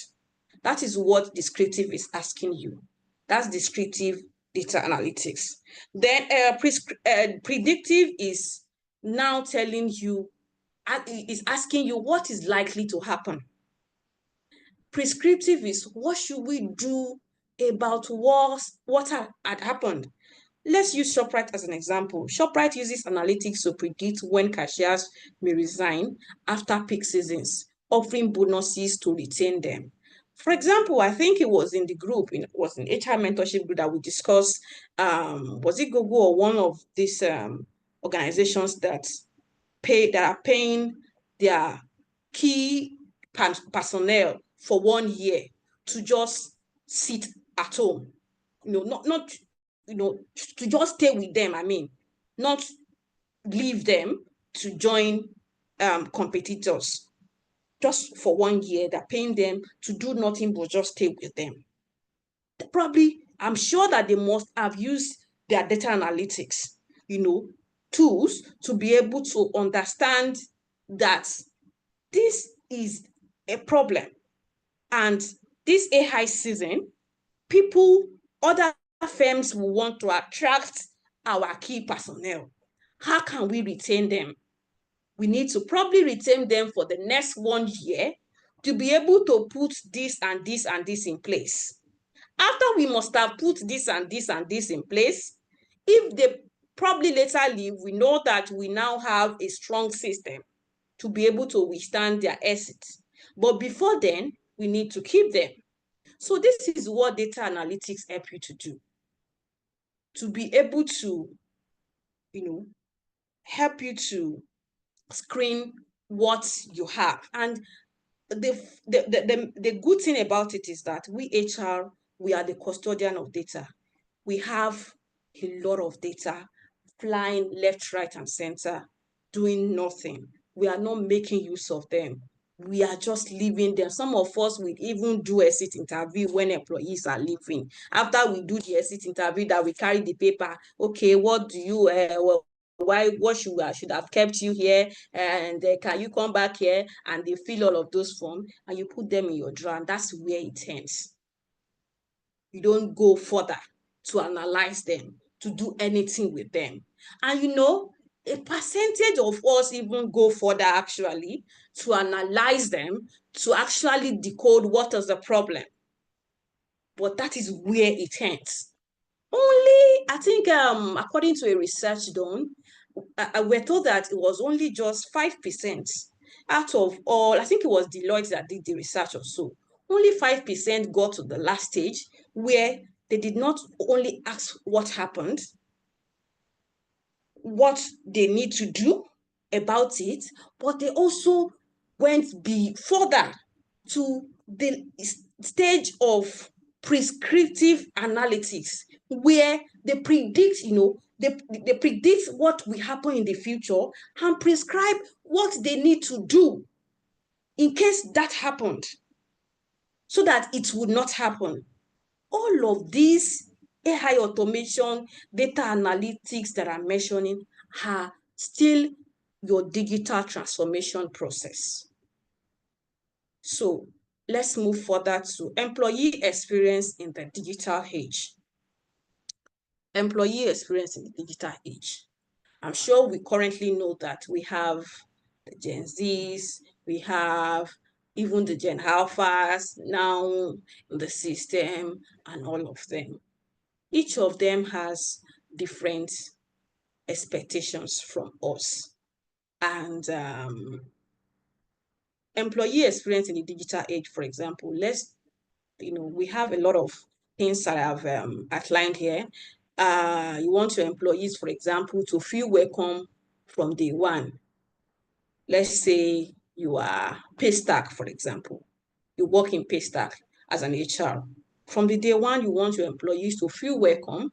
That is what descriptive is asking you. That's descriptive data analytics. Then predictive is now telling you, is asking you what is likely to happen. Prescriptive is what should we do about what had happened. Let's use ShopRite as an example. ShopRite uses analytics to predict when cashiers may resign after peak seasons, offering bonuses to retain them. For example, I think it was in the group, it was in HR mentorship group that we discussed, was it Google or one of these organizations that are paying their key personnel for 1 year to just sit at home, not to just stay with them, not leave them to join competitors. just for 1 year, they're paying them to do nothing but just stay with them. Probably, I'm sure that they must have used their data analytics, tools to be able to understand that this is a problem. And this AI season, other firms will want to attract our key personnel. How can we retain them? We need to probably retain them for the next 1 year to be able to put this and this and this in place. After we must have put this and this and this in place, if they probably later leave, we know that we now have a strong system to be able to withstand their exit. But before then, we need to keep them. So this is what data analytics help you to do. To be able to, help you to screen what you have. And the good thing about it is that we HR, we are the custodian of data. We have a lot of data flying left, right, and center, doing nothing. We are not making use of them. We are just leaving them. Some of us will even do exit interview when employees are leaving. After we do the exit interview, that we carry the paper. Okay, what do you what should have kept you here, and can you come back here? And they fill all of those forms and you put them in your drawer, and that's where it ends. You don't go further to analyze them, to do anything with them. And a percentage of us even go further actually to analyze them, to actually decode what is the problem. But that is where it ends. Only, I think, according to a research done, we're told that it was only just 5% out of all. I think it was Deloitte that did the research or so. Only 5% got to the last stage where they did not only ask what happened, what they need to do about it, but they also went further to the stage of prescriptive analytics, where they predict, they predict what will happen in the future and prescribe what they need to do in case that happened, so that it would not happen. All of these AI automation, data analytics that I'm mentioning are still your digital transformation process. So let's move further to employee experience in the digital age. Employee experience in the digital age. I'm sure we currently know that we have the Gen Zs, we have even the Gen Alphas now in the system, and all of them. Each of them has different expectations from us. And employee experience in the digital age, for example, we have a lot of things that I've outlined here. You want your employees, for example, to feel welcome from day one. Let's say you are Paystack, for example. You work in Paystack as an HR. From the day one, you want your employees to feel welcome.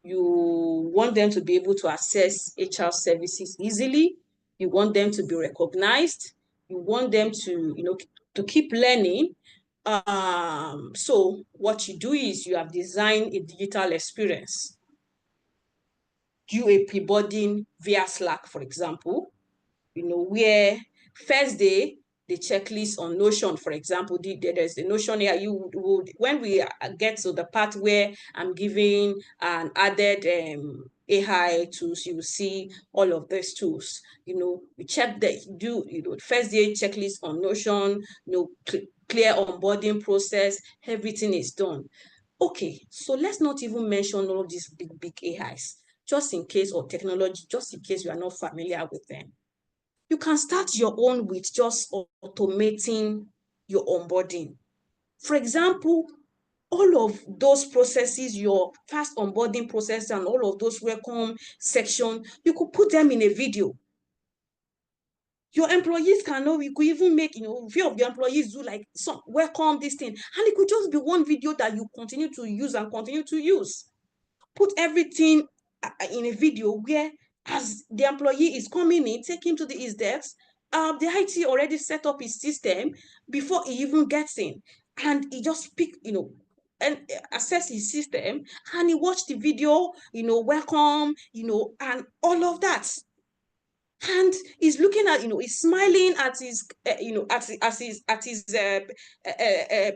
You want them to be able to access HR services easily. You want them to be recognized. You want them to, to keep learning. So what you do is you have designed a digital experience. Do a pre-boarding via Slack, for example, where first day, the checklist on Notion, for example, there's the Notion here. You would, when we get to the part where I'm giving an added AI tools, you will see all of these tools. We check first day checklist on Notion, clear onboarding process, everything is done. Okay, so let's not even mention all of these big AIs, just in case, or technology, just in case you are not familiar with them. You can start your own with just automating your onboarding. For example, all of those processes, your fast onboarding process and all of those welcome section, you could put them in a video. Your employees can know. You could even make, few of your employees do like some welcome this thing, and it could just be one video that you continue to use and continue to use. Put everything in a video where, as the employee is coming in, take him to his desk, the IT already set up his system before he even gets in, and he just pick, and access his system, and he watched the video, welcome, and all of that. And he's looking at, he's smiling at his, at his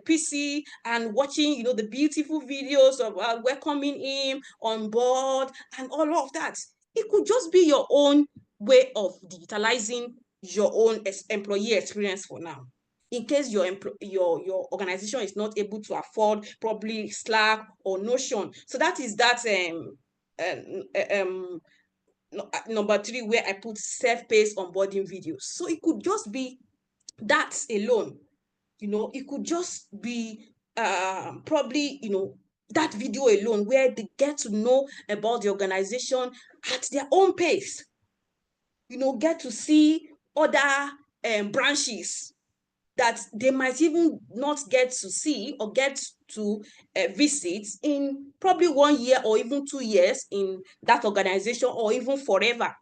PC, and watching, the beautiful videos of welcoming him on board and all of that. It could just be your own way of digitalizing your own employee experience for now, in case your organization is not able to afford probably Slack or Notion. So that is that number 3, where I put self-paced onboarding videos. So it could just be that alone. It could just be probably, that video alone, where they get to know about the organization at their own pace. Get to see other branches that they might even not get to see or get to visit in probably 1 year or even 2 years in that organization, or even forever.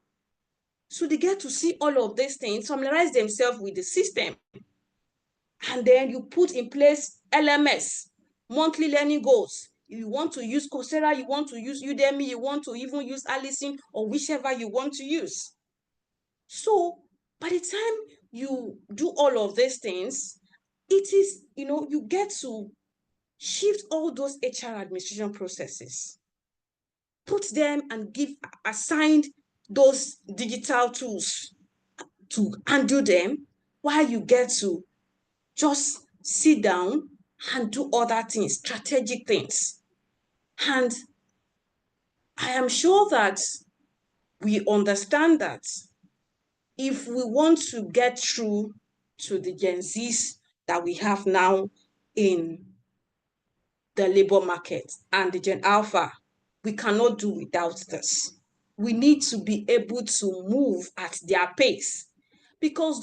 So they get to see all of these things, familiarize themselves with the system. And then you put in place LMS, monthly learning goals. You want to use Coursera, you want to use Udemy, you want to even use Allison, or whichever you want to use. So by the time you do all of these things, it is, you get to shift all those HR administration processes, put them and assigned those digital tools to handle them, while you get to just sit down and do other things, strategic things. And I am sure that we understand that if we want to get through to the Gen Zs that we have now in the labor market and the Gen Alpha, we cannot do without this. We need to be able to move at their pace, because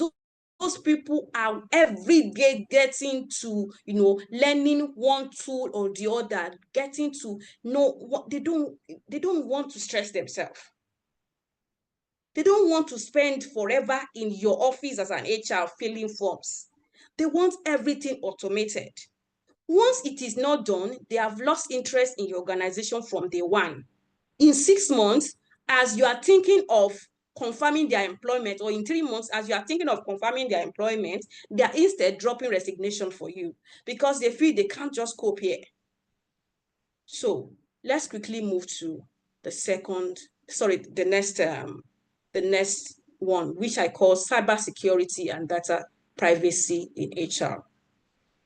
those people are every day getting to, learning one tool or the other, getting to know what they don't want to stress themselves. They don't want to spend forever in your office as an HR filling forms. They want everything automated. Once it is not done, they have lost interest in your organization from day one. In 6 months, as you are thinking of confirming their employment, or in 3 months, as you are thinking of confirming their employment, they are instead dropping resignation for you, because they feel they can't just cope here. So let's quickly move to the next one, which I call cybersecurity and data privacy in HR.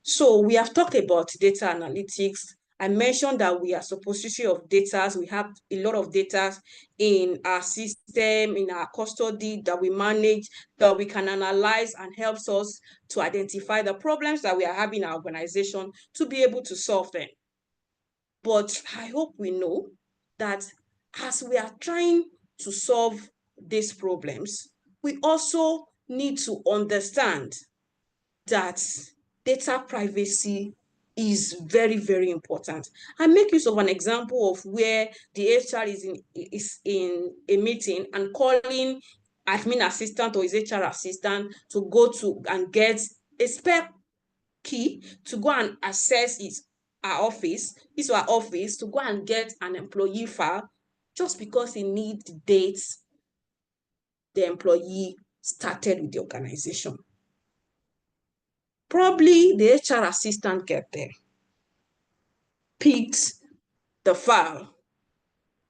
So we have talked about data analytics. I mentioned that we are suppository of data. We have a lot of data in our system, in our custody, that we manage, that we can analyze, and helps us to identify the problems that we are having in our organization to be able to solve them. But I hope we know that as we are trying to solve these problems, we also need to understand that data privacy is very, very important. I make use of an example of where the HR is in a meeting and calling admin assistant or his HR assistant to go to and get a spare key to go and access his or her office to go and get an employee file, just because he needs the dates the employee started with the organization. Probably the HR assistant get there, picked the file,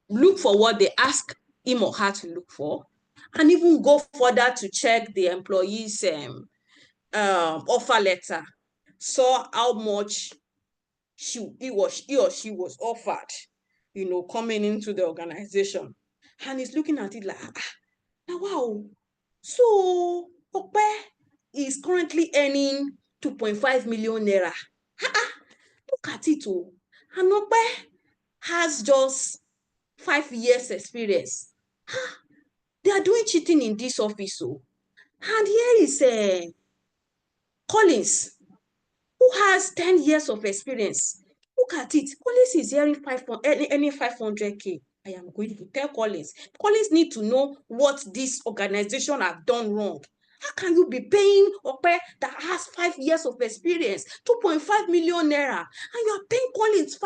look for what they ask him or her to look for, and even go further to check the employee's offer letter, saw how much he or she was offered, coming into the organization. And he's looking at it like, now, wow, so Okpe is currently earning 2.5 million naira. Look at it, oh. And Okpe has just 5 years experience. They are doing cheating in this office, oh. And here is Collins, who has 10 years of experience. Look at it. Collins is earning 500K. I am going to tell Collins. Collins need to know what this organization have done wrong, How can you be paying Ope that has 5 years of experience, 2.5 million naira, and you are paying Collins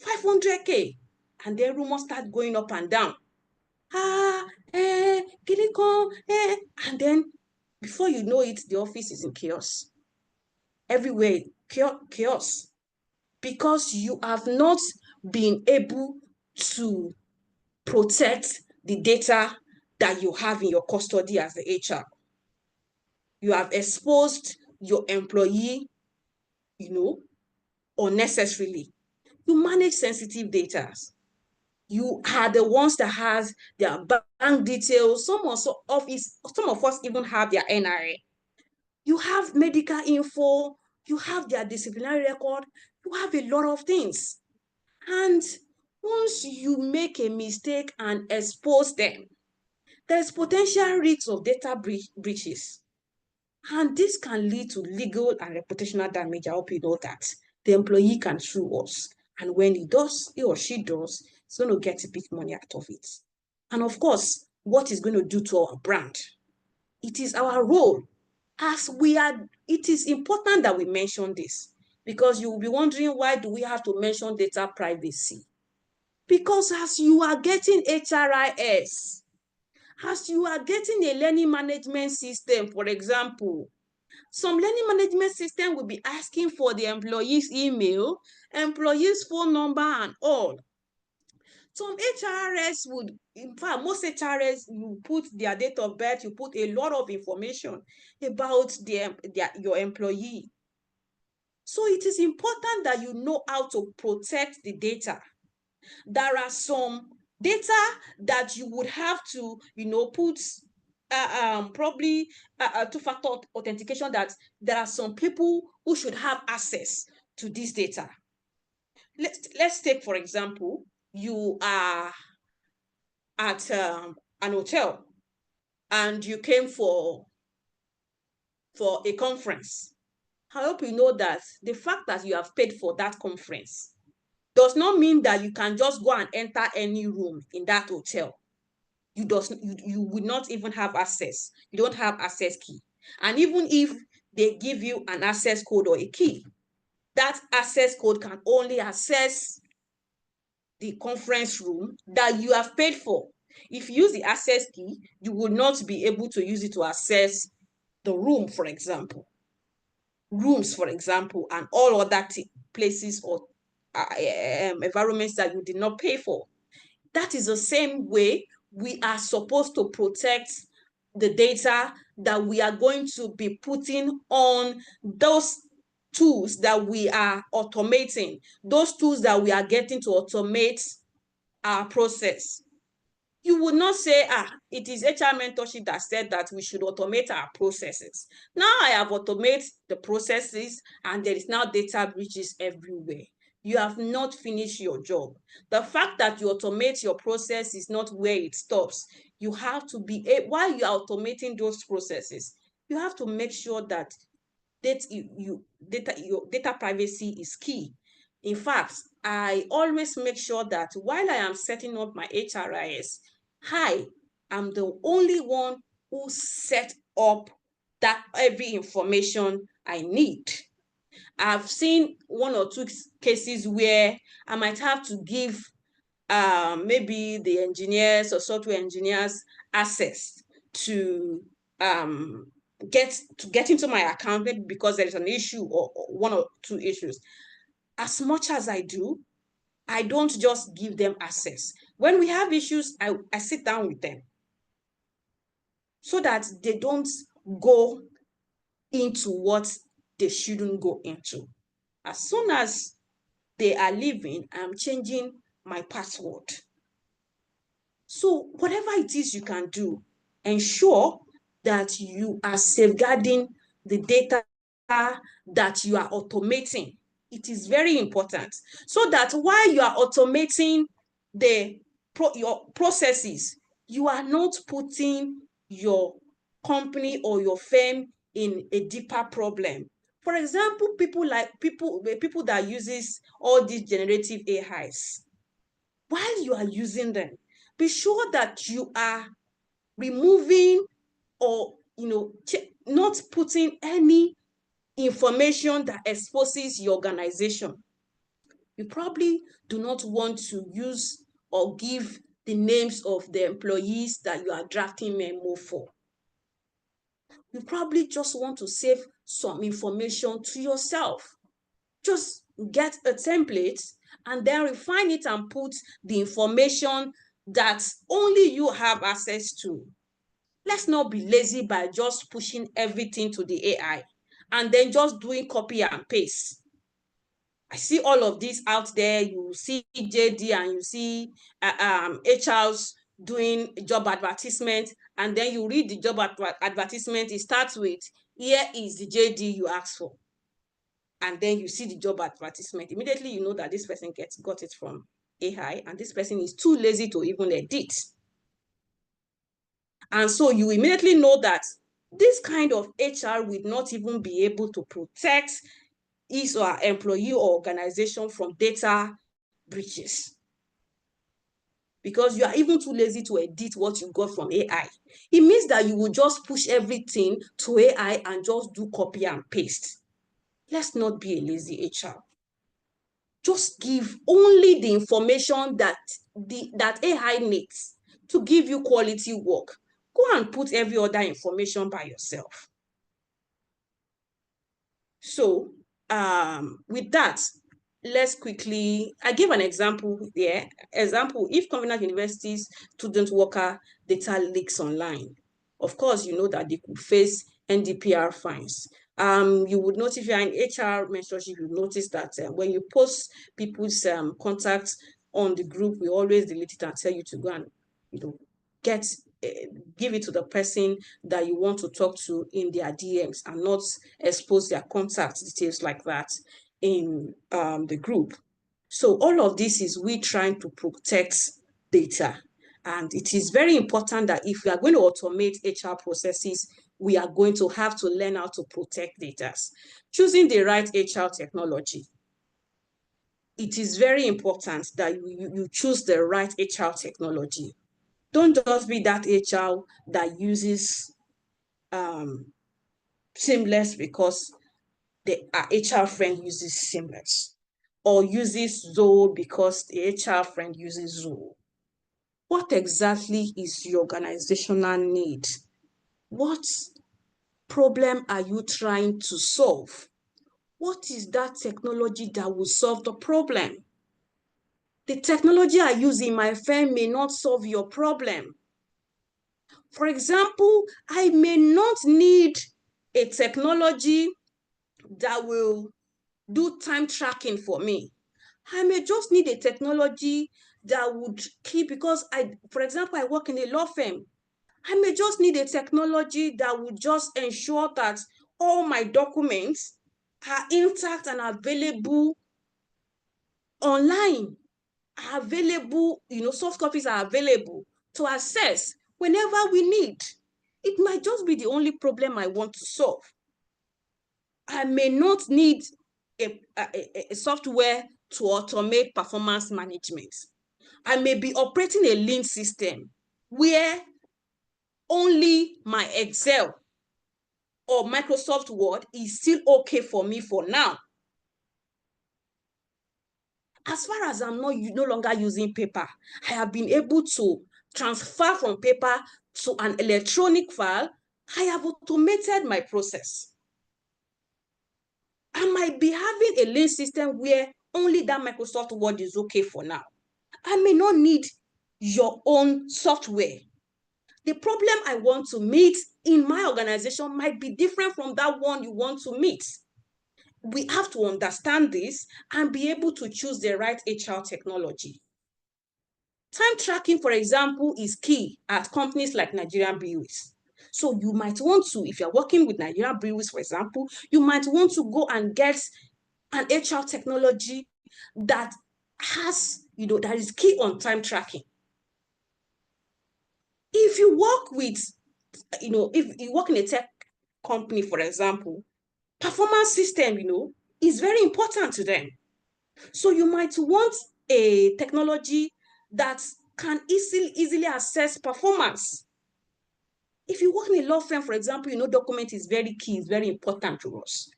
500K? And then rumors start going up and down. And then before you know it, the office is in chaos. Everywhere, chaos. Because you have not been able to protect the data that you have in your custody as the HR. You have exposed your employee, unnecessarily. You manage sensitive data. You are the ones that has their bank details. Some of us even have their NRA. You have medical info. You have their disciplinary record. You have a lot of things. And once you make a mistake and expose them, there's potential risks of data breaches. And this can lead to legal and reputational damage. I hope you know that. The employee can sue us. And when he or she does, it's going to get a big money out of it. And of course, what is going to do to our brand? It is our role it is important that we mention this, because you will be wondering, why do we have to mention data privacy? Because as you are getting HRIS, as you are getting a learning management system, for example, some learning management system will be asking for the employee's email, employee's phone number, and all. Some HRS would, in fact, most HRS, you put their date of birth, you put a lot of information about your employee. So it is important that you know how to protect the data. There are some data that you would have to, put probably two-factor authentication, that there are some people who should have access to this data. Let's take, for example, you are at an hotel and you came for a conference. I hope you know that the fact that you have paid for that conference does not mean that you can just go and enter any room in that hotel. You would not even have access. You don't have access key. And even if they give you an access code or a key, that access code can only access the conference room that you have paid for. If you use the access key, you will not be able to use it to access the room, for example. Rooms, for example, and all other places or environments that you did not pay for. That is the same way we are supposed to protect the data that we are going to be putting on those tools that we are automating, those tools that we are getting to automate our process. You would not say, it is HR mentorship that said that we should automate our processes. Now I have automated the processes and there is now data breaches everywhere. You have not finished your job. The fact that you automate your process is not where it stops. You have to be, while you are automating those processes, you have to make sure that your data privacy is key. In fact, I always make sure that while I am setting up my HRIS, I am the only one who set up that every information I need. I've seen one or two cases where I might have to give maybe the engineers or software engineers access to get into my account, maybe because there is an issue or one or two issues. As much as I do, I don't just give them access. When we have issues, I sit down with them so that they don't go into what they shouldn't go into. As soon as they are leaving, I'm changing my password. So whatever it is you can do, ensure that you are safeguarding the data that you are automating. It is very important, so that while you are automating your processes, you are not putting your company or your firm in a deeper problem. For example, people that uses all these generative AIs, while you are using them, be sure that you are removing or not putting any information that exposes your organization. You probably do not want to use or give the names of the employees that you are drafting memo for. You probably just want to save some information to yourself. Just get a template and then refine it and put the information that only you have access to. Let's not be lazy by just pushing everything to the AI and then just doing copy and paste. I see all of this out there. You see JD and you see HRs doing job advertisement, and then you read the job advertisement. It starts with, here is the JD you asked for. And then you see the job advertisement. Immediately you know that this person got it from AI, and this person is too lazy to even edit. And so you immediately know that this kind of HR will not even be able to protect his or her employee or organization from data breaches, because you are even too lazy to edit what you got from AI. It means that you will just push everything to AI and just do copy and paste. Let's not be a lazy HR. Just give only the information that AI needs to give you quality work. Go and put every other information by yourself. So with that, let's quickly, I give an example there. Example, if Covenant University's student worker data leaks online, of course, you know that they could face NDPR fines. You would notice, if you're in HR mentorship, you notice that when you post people's contacts on the group, we always delete it and tell you to go and give it to the person that you want to talk to in their DMs, and not expose their contact details like that in the group. So all of this is we trying to protect data. And it is very important that if we are going to automate HR processes, we are going to have to learn how to protect data. Choosing the right HR technology. It is very important that you choose the right HR technology. Don't just be that HR that uses Seamless because the HR friend uses Seamless, or uses Zoho because the HR friend uses Zoho. What exactly is your organizational need? What problem are you trying to solve? What is that technology that will solve the problem? The technology I use in my firm may not solve your problem. For example, I may not need a technology that will do time tracking for me. I may just need a technology that would keep, because for example, I work in a law firm. I may just need a technology that would just ensure that all my documents are intact and available online, are available, soft copies are available to access whenever we need. It might just be the only problem I want to solve. I may not need a software to automate performance management. I may be operating a lean system where only my Excel or Microsoft Word is still okay for me for now. As far as I'm no longer using paper, I have been able to transfer from paper to an electronic file. I have automated my process. I might be having a lean system where only that Microsoft Word is okay for now. I may not need your own software. The problem I want to meet in my organization might be different from that one you want to meet. We have to understand this and be able to choose the right HR technology. Time tracking, for example, is key at companies like Nigerian Breweries. So you might want to, if you're working with Nigerian Breweries, for example, you might want to go and get an HR technology that has, that is key on time tracking. If you work with, if you work in a tech company, for example, performance system, is very important to them. So you might want a technology that can easily assess performance. If you work in a law firm, for example, you know, document is very key, it's very important to us.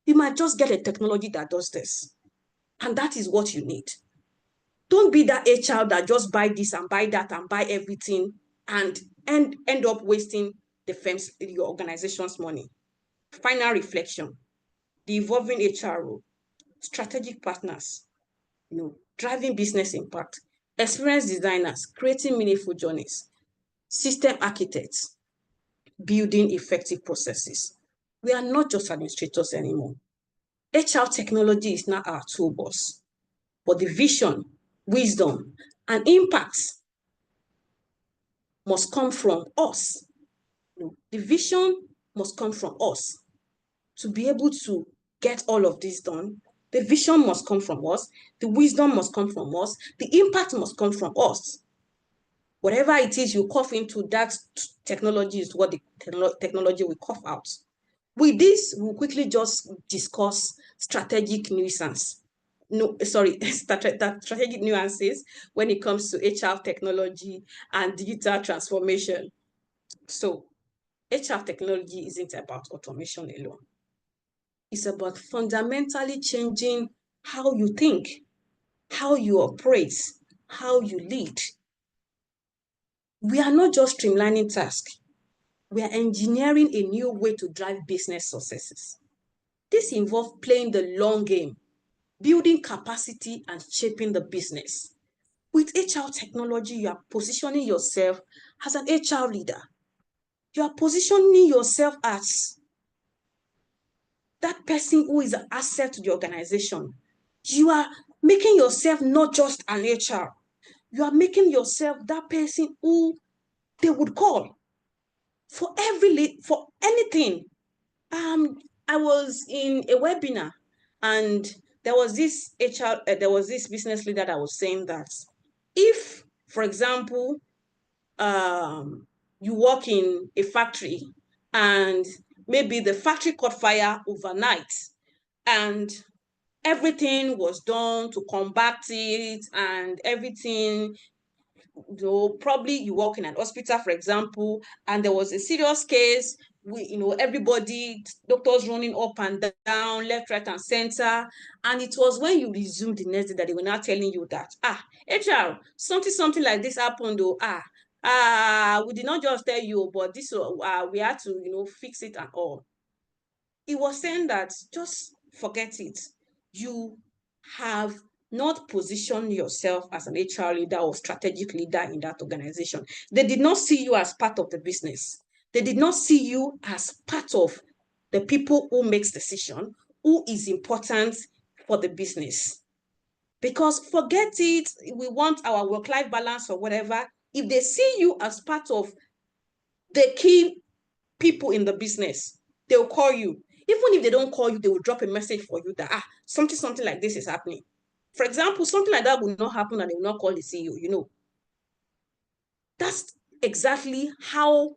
You might just get a technology that does this. And that is what you need. Don't be that HR that just buy this and buy that and buy everything and end up wasting the firm's, your organization's money. Final reflection, the evolving HR role, strategic partners, you know, driving business impact, experienced designers, creating meaningful journeys, system architects, building effective processes. We are not just administrators anymore. HR technology is not our toolbox, but the vision, wisdom, and impact must come from us. The vision must come from us to be able to get all of this done. The vision must come from us. The wisdom must come from us. The impact must come from us. Whatever it is you cough into, that technology is what the technology will cough out. With this, we'll quickly just discuss strategic nuisance. Strategic nuances when it comes to HR technology and digital transformation. So, HR technology isn't about automation alone. It's about fundamentally changing how you think, how you operate, how you lead. We are not just streamlining tasks. We are engineering a new way to drive business successes. This involves playing the long game, building capacity and shaping the business. With HR technology, you are positioning yourself as an HR leader. You are positioning yourself as that person who is an asset to the organization. You are making yourself not just an HR. You are making yourself that person who they would call for anything. I was in a webinar and there was this business leader that was saying that if, for example, you work in a factory and maybe the factory caught fire overnight and everything was done to combat it and everything, probably you work in an hospital, for example, and there was a serious case, everybody, doctors running up and down, left, right, and center. And it was when you resumed the next day that they were now telling you that, HR, something like this happened, we did not just tell you, but this, we had to, fix it and all. He was saying that just forget it. You have not position yourself as an HR leader or strategic leader in that organization. They did not see you as part of the business. They did not see you as part of the people who makes decision, who is important for the business. Because forget it, we want our work-life balance or whatever. If they see you as part of the key people in the business, they'll call you. Even if they don't call you, they will drop a message for you that, something like this is happening. For example, something like that will not happen and they will not call the CEO, That's exactly how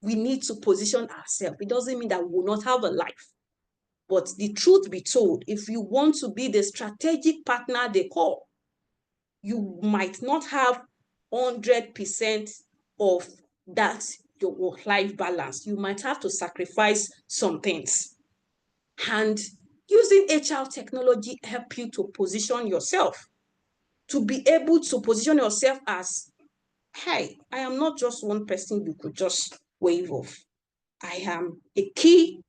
we need to position ourselves. It doesn't mean that we will not have a life. But the truth be told, if you want to be the strategic partner they call, you might not have 100% of that, your work-life balance. You might have to sacrifice some things. And using HR technology help you to position yourself, to be able to position yourself as, hey, I am not just one person you could just wave off. I am a key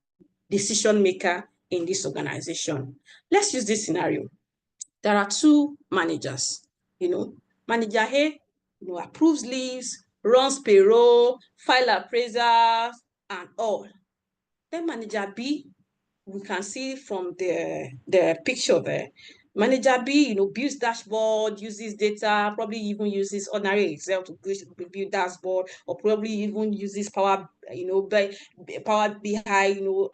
decision maker in this organization. Let's use this scenario. There are two managers, Manager A, approves leaves, runs payroll, file appraisals, and all. Then Manager B, we can see from the picture there, Manager B, builds dashboard, uses data, probably even uses ordinary Excel to build dashboard, or probably even uses Power BI,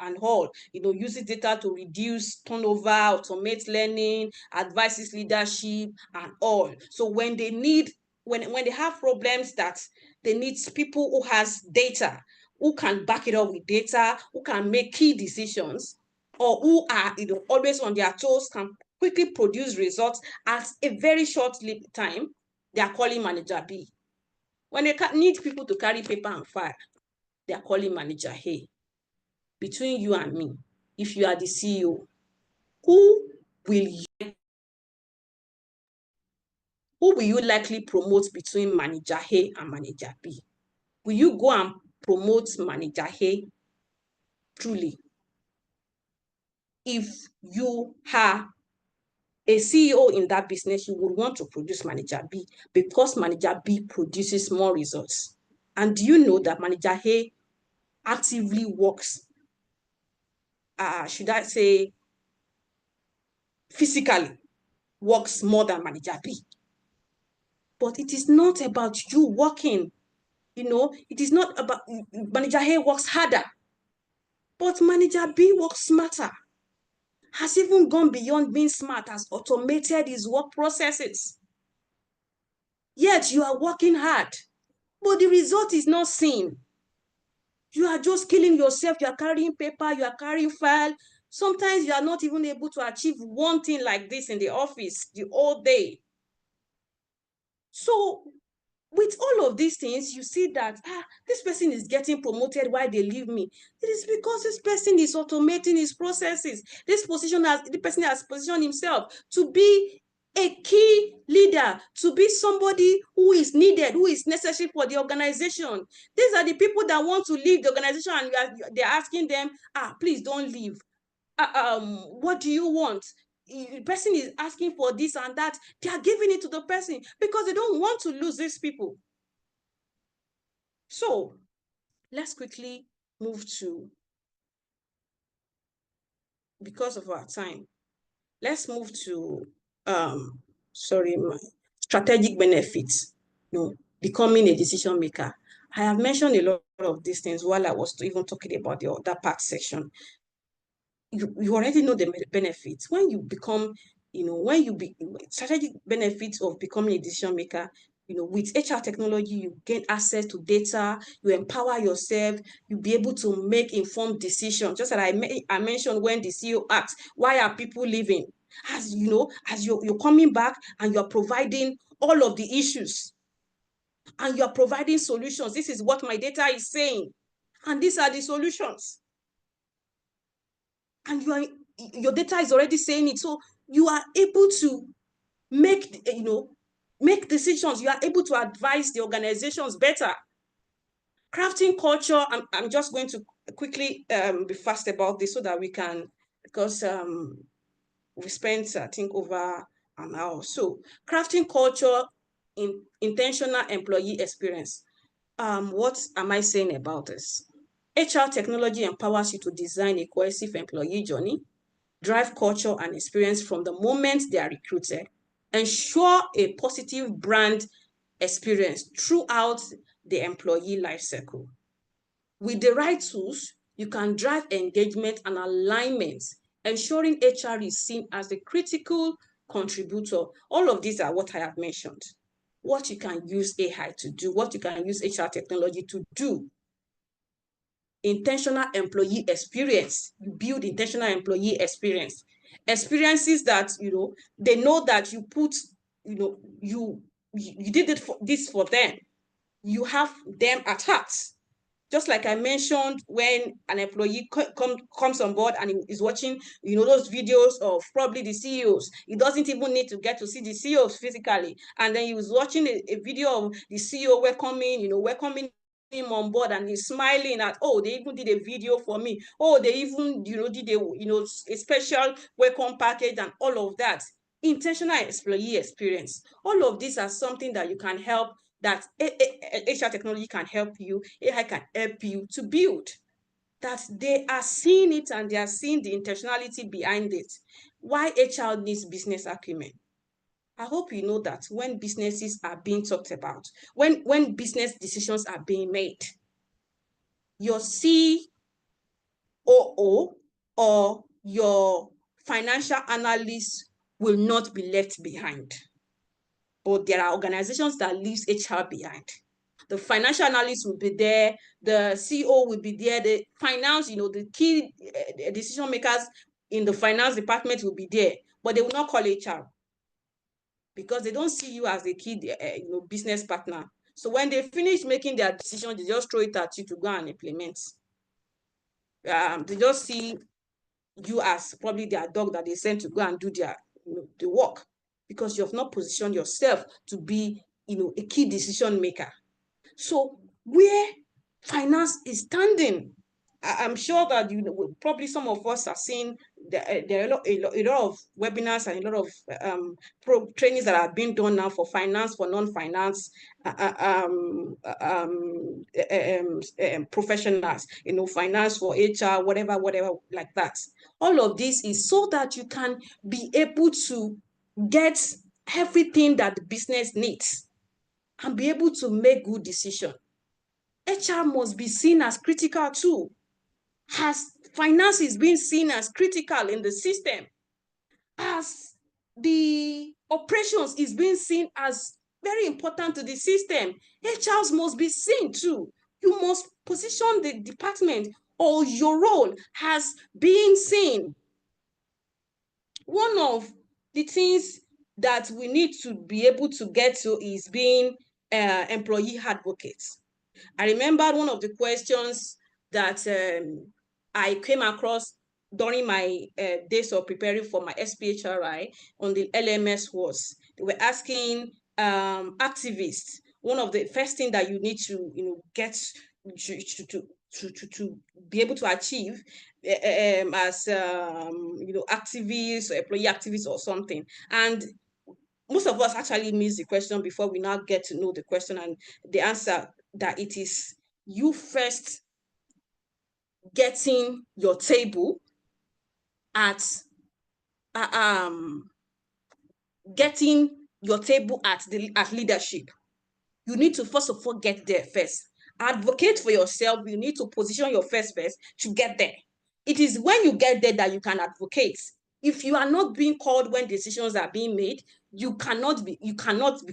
and all, uses data to reduce turnover, automate learning, advises leadership, and all. So when they have problems that they need people who has data, who can back it up with data, who can make key decisions, or who are always on their toes, can quickly produce results at a very short time, they are calling Manager B. When they need people to carry paper and file, they are calling manager. Hey, between you and me, if you are the CEO, who will you likely promote between manager A and manager B? Will you go and promote manager A truly? If you are a CEO in that business, you would want to produce manager B because manager B produces more results. And do you know that manager A actively works, should I say, physically works more than manager B? But it is not about you working, it is not about manager A works harder, but manager B works smarter, has even gone beyond being smart, has automated his work processes. Yet you are working hard, but the result is not seen. You are just killing yourself. You are carrying paper, you are carrying file. Sometimes you are not even able to achieve one thing like this in the office the whole day. So with all of these things, you see that this person is getting promoted while they leave me. It is because this person is automating his processes. The person has positioned himself to be a key leader, to be somebody who is needed, who is necessary for the organization. These are the people that want to leave the organization, and they're asking them, please don't leave. What do you want? The person is asking for this and that. They are giving it to the person because they don't want to lose these people. So let's quickly move to, because of our time, let's move to my strategic benefits, becoming a decision maker. I have mentioned a lot of these things while I was even talking about the other part section. You already know the benefits. When you become, strategic benefits of becoming a decision maker, with HR technology, you gain access to data, you empower yourself, you'll be able to make informed decisions. Just as I mentioned when the CEO asked, why are people leaving? As you're coming back and you're providing all of the issues and you're providing solutions. This is what my data is saying, and these are the solutions. And your data is already saying it. So you are able to make decisions. You are able to advise the organizations better. Crafting culture, I'm just going to quickly be fast about this so that we can, because we spent, I think, over an hour. So crafting culture in intentional employee experience. What am I saying about this? HR technology empowers you to design a cohesive employee journey, drive culture and experience from the moment they are recruited, ensure a positive brand experience throughout the employee lifecycle. With the right tools, you can drive engagement and alignment, ensuring HR is seen as a critical contributor. All of these are what I have mentioned. What you can use AI to do, what you can use HR technology to do. Intentional employee experience. You build intentional employee experience. Experiences that, they know that you put, you did this for them. You have them at heart. Just like I mentioned, when an employee comes on board and is watching, those videos of probably the CEOs, he doesn't even need to get to see the CEOs physically. And then he was watching a video of the CEO welcoming him on board, and he's smiling at, they even did a video for me. They even, did a special welcome package and all of that. Intentional employee experience. All of these are something that you can help, that HR technology can help you, AI can help you to build. That they are seeing it and they are seeing the intentionality behind it. Why HR needs business acumen. I hope you know that when businesses are being talked about, when business decisions are being made, your COO or your financial analyst will not be left behind. But there are organizations that leave HR behind. The financial analyst will be there, the CEO will be there, the finance, the key decision makers in the finance department will be there, but they will not call HR because they don't see you as a key business partner. So when they finish making their decision, they just throw it at you to go and implement. They just see you as probably their dog that they sent to go and do their, the work, because you have not positioned yourself to be, a key decision maker. So where finance is standing, I'm sure that probably some of us are seeing there are a lot of webinars and a lot of trainings that are being done now for finance, for non-finance professionals, finance for HR, whatever like that. All of this is so that you can be able to get everything that the business needs and be able to make good decisions. HR must be seen as critical too. As finance is being seen as critical in the system, as the operations is being seen as very important to the system, HRs must be seen too. You must position the department or your role as being seen. One of the things that we need to be able to get to is being employee advocates. I remember one of the questions that I came across during my days of preparing for my SPHRI on the LMS was, they were asking activists, one of the first thing that you need to get to be able to achieve as activists or employee activists or something. And most of us actually miss the question before we now get to know the question and the answer, that it is you first getting your table at leadership. You need to first of all get there first. Advocate for yourself. You need to position your first to get there. It is when you get there that you can advocate. If you are not being called when decisions are being made, you cannot be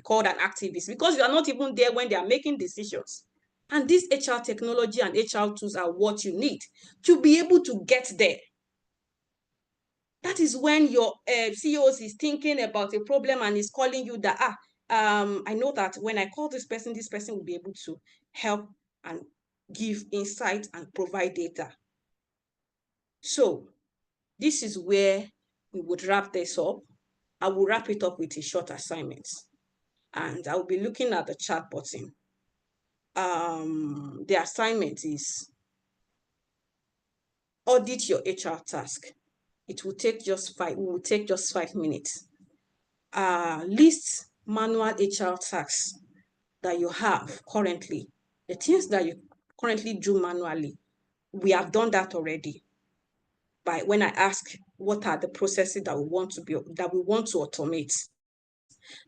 called an activist, because you are not even there when they are making decisions. And this HR technology and HR tools are what you need to be able to get there. That is when your CEOs is thinking about a problem and is calling you that, I know that when I call this person will be able to help and give insight and provide data. So this is where we would wrap this up. I will wrap it up with a short assignment, and I will be looking at the chat button. The assignment is audit your HR task. It will take just 5 minutes. List manual HR tasks that you have currently. The things that you currently do manually, we have done that already. By when I ask what are the processes that we want to automate.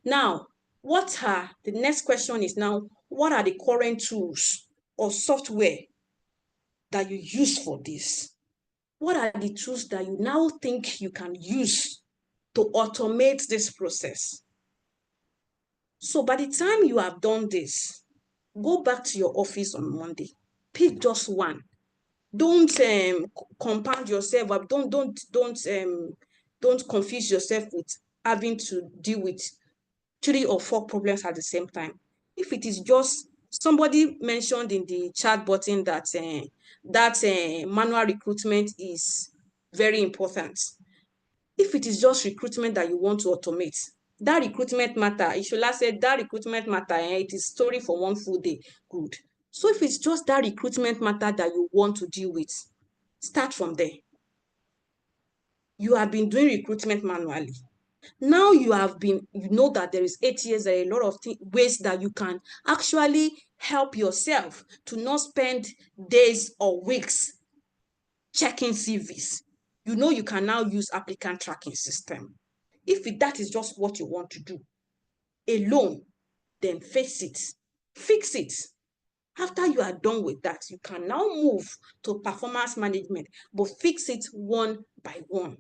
Now, the next question is now, what are the current tools or software that you use for this? What are the tools that you now think you can use to automate this process? So by the time you have done this, go back to your office on Monday. Pick just one. Don't compound yourself up. Don't confuse yourself with having to deal with 3 or 4 problems at the same time. If it is just, somebody mentioned in the chat button that manual recruitment is very important. If it is just recruitment that you want to automate, that recruitment matter, Ishola said that recruitment matter, it is story for one full day. Good. So if it's just that recruitment matter that you want to deal with, start from there. You have been doing recruitment manually. Now you know that there is 8 years, there are a lot of ways that you can actually help yourself to not spend days or weeks checking CVs. You know you can now use applicant tracking system. If that is just what you want to do alone, then fix it. After you are done with that, you can now move to performance management, but fix it one by one.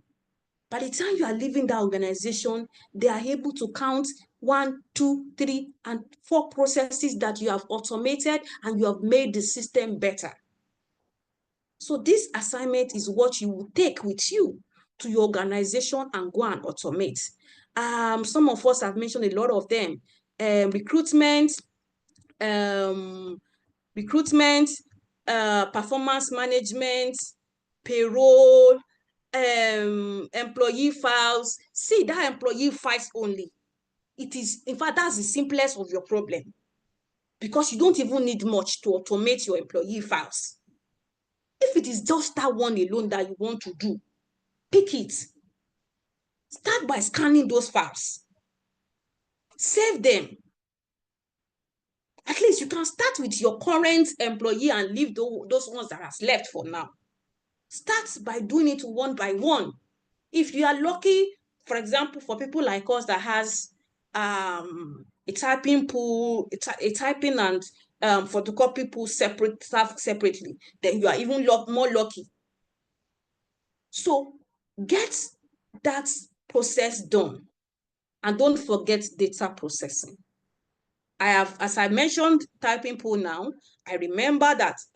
By the time you are leaving that organization, they are able to count 1, 2, 3, and 4 processes that you have automated and you have made the system better. So this assignment is what you will take with you to your organization and go and automate. Some of us have mentioned a lot of them. Recruitment, recruitment, performance management, payroll, employee files. See that employee files only. It is, in fact, that's the simplest of your problem, because you don't even need much to automate your employee files. If it is just that one alone that you want to do, pick it. Start by scanning those files. Save them. At least you can start with your current employee and leave those ones that are left for now. Start by doing it one by one. If you are lucky, for example, for people like us that has a typing pool, a typing and photocopy pool separately, then you are even more lucky. So get that process done, and don't forget data processing. As I mentioned, typing pool now, I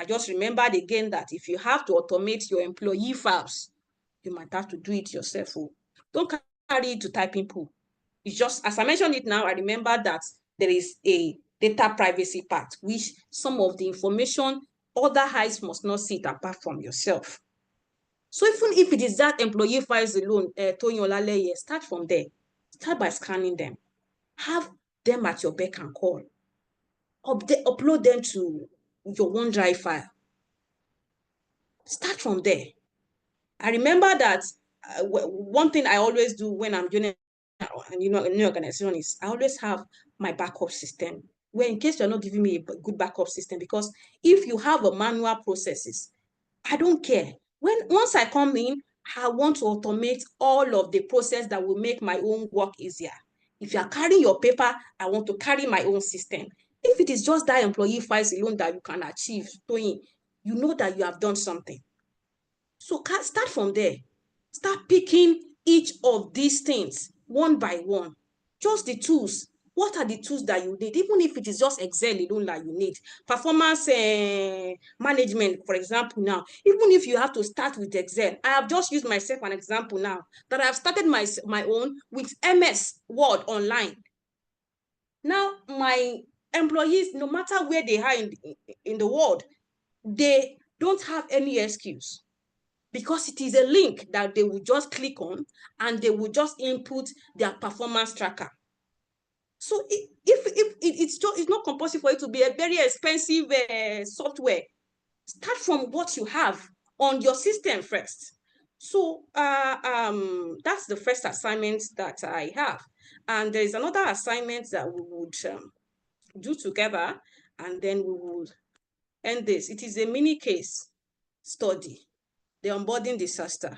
just remembered again that if you have to automate your employee files, you might have to do it yourself. Don't carry it to typing pool. It's just, as I mentioned it now, I remember that there is a data privacy part, which some of the information other eyes must not see it apart from yourself. So even if it is that employee files alone, Toyin Olaleye, start from there. Start by scanning them. Have them at your beck and call. Upload them to your OneDrive file. Start from there. I remember that one thing I always do when I'm doing a new organization is I always have my backup system, where in case you're not giving me a good backup system, because if you have a manual processes, I don't care. Once I come in, I want to automate all of the process that will make my own work easier. If you are carrying your paper, I want to carry my own system. If it is just that employee files alone that you can achieve, Toyin, you know that you have done something. So start from there. Start picking each of these things one by one. Just the tools. What are the tools that you need? Even if it is just Excel alone that you need. Performance management, for example, now. Even if you have to start with Excel, I have just used myself an example now that I have started my own with MS Word online. Now, my employees, no matter where they are in the world, they don't have any excuse, because it is a link that they will just click on and they will just input their performance tracker. So if it's not compulsory for it to be a very expensive software, start from what you have on your system first. So that's the first assignment that I have. And there's another assignment that we would do together, and then we will end this. It is a mini case study, the onboarding disaster.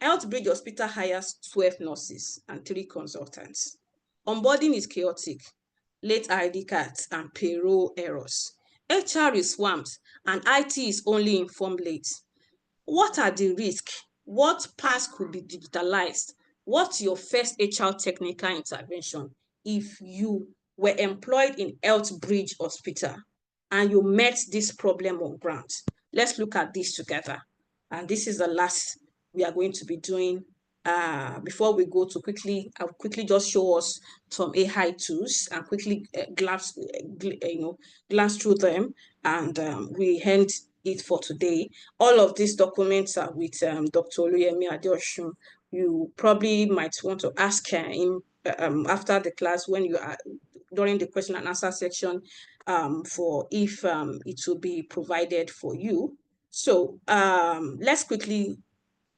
Healthbridge Hospital hires 12 nurses and 3 consultants. Onboarding is chaotic, late ID cards and payroll errors. HR is swamped and IT is only informed late. What are the risks? What parts could be digitalized? What's your first HR technical intervention if you were employed in Healthbridge Hospital and you met this problem on ground? Let's look at this together. And this is the last we are going to be doing. Before we go to I'll quickly just show us some AI tools and quickly glance through them, and we end it for today. All of these documents are with Dr. Oluyemi Adeosun. You probably might want to ask him after the class, when you are during the question and answer section, for if it will be provided for you. So let's quickly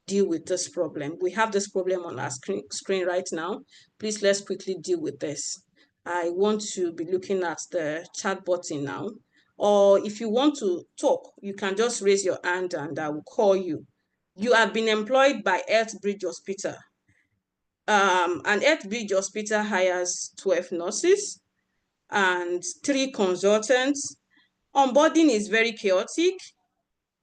deal with this problem. We have this problem on our screen right now. Please, let's quickly deal with this. I want to be looking at the chat button now. Or if you want to talk, you can just raise your hand and I will call you. You have been employed by Healthbridge Hospital. And Healthbridge Hospital hires 12 nurses and 3 consultants. Onboarding is very chaotic.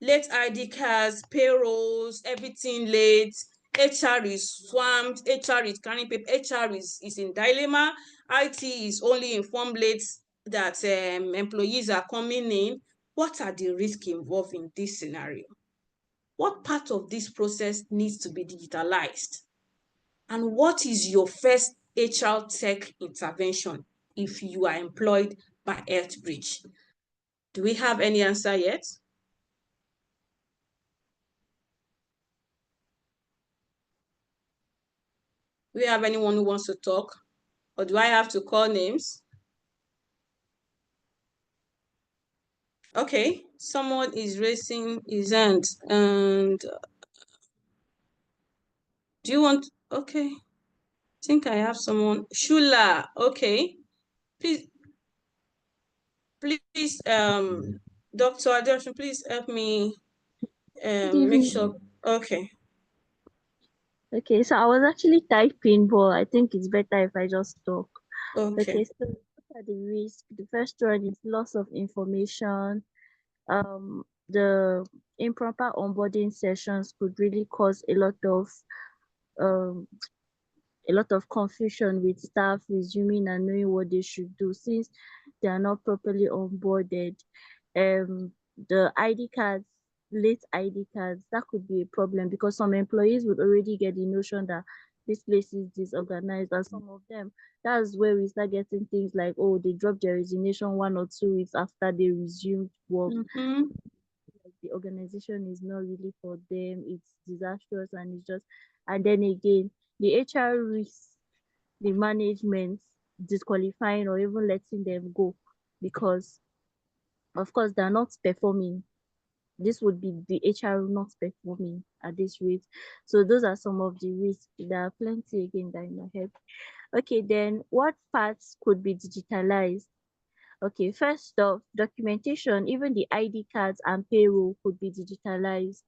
Late ID cards, payrolls, everything late. HR is swamped. HR is carrying paper. HR is in dilemma. IT is only informed late that employees are coming in. What are the risks involved in this scenario? What part of this process needs to be digitalized? And what is your first HR tech intervention if you are employed by Earthbridge. Do we have any answer yet? Do we have anyone who wants to talk? Or do I have to call names? Okay, someone is raising his hand, and do you want, okay. I think I have someone. Shula, okay. Please, Dr. Adeosun, please help me make sure. Okay. Okay, so I was actually typing, but I think it's better if I just talk. Okay. So what are the risks? The first one is loss of information. The improper onboarding sessions could really cause a lot of confusion with staff resuming and knowing what they should do since they are not properly onboarded. The ID cards, late ID cards, that could be a problem because some employees would already get the notion that this place is disorganized, and some of them, that's where we start getting things like, oh, they dropped their resignation 1 or 2 weeks after they resumed work. The organization is not really for them, it's disastrous, and it's just, and then again, the HR risks the management disqualifying or even letting them go because of course they're not performing. This would be the HR not performing at this rate. So those are some of the risks. There are plenty again that in my head. Okay, then what parts could be digitalized? Okay, first off, documentation, even the ID cards and payroll could be digitalized.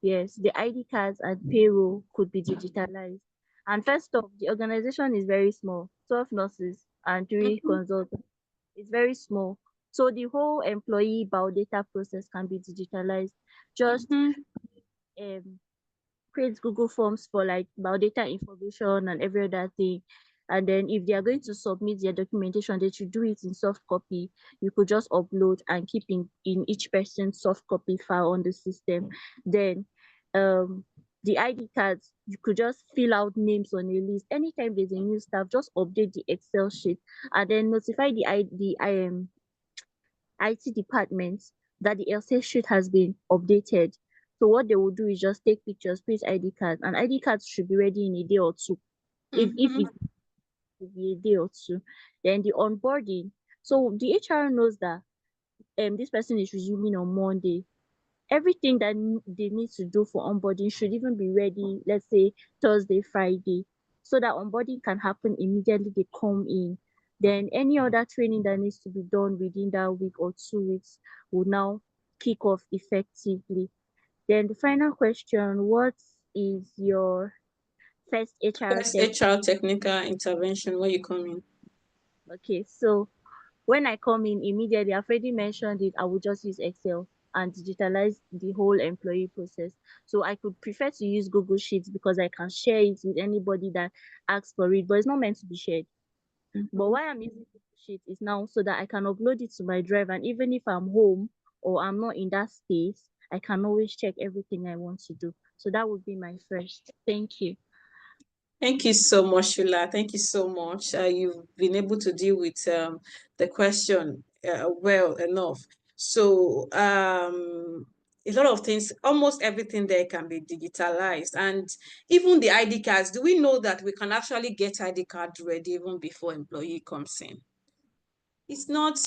Yes, the ID cards and payroll could be digitalized. And first off, the organization is very small, 12 nurses and 3 consultants. It's very small. So the whole employee biodata process can be digitalized. Just create Google Forms for like biodata information and every other thing. And then if they are going to submit their documentation, they should do it in soft copy. You could just upload and keep in each person's soft copy file on the system. Then the ID cards, you could just fill out names on a list. Anytime there's a new staff, just update the Excel sheet and then notify the IT department that the Excel sheet has been updated. So what they will do is just take pictures, print ID cards, and ID cards should be ready in a day or two. If it will be a day or two. Then the onboarding. So the HR knows that this person is resuming on Monday. Everything that they need to do for onboarding should even be ready, let's say Thursday, Friday, so that onboarding can happen immediately they come in. Then any other training that needs to be done within that week or 2 weeks will now kick off effectively. Then the final question, what is your first HR technical intervention when you come in? Okay, so when I come in immediately, I've already mentioned it, I will just use Excel and digitalize the whole employee process. So I could prefer to use Google Sheets because I can share it with anybody that asks for it, but it's not meant to be shared. But why I'm using Google Sheets is now so that I can upload it to my drive, and even if I'm home or I'm not in that space, I can always check everything I want to do. So that would be my first. Thank you. Thank you so much, Shula. Thank you so much. You've been able to deal with the question well enough. So a lot of things, almost everything there can be digitalized, and even the ID cards. Do we know that we can actually get ID card ready even before employee comes in? It's not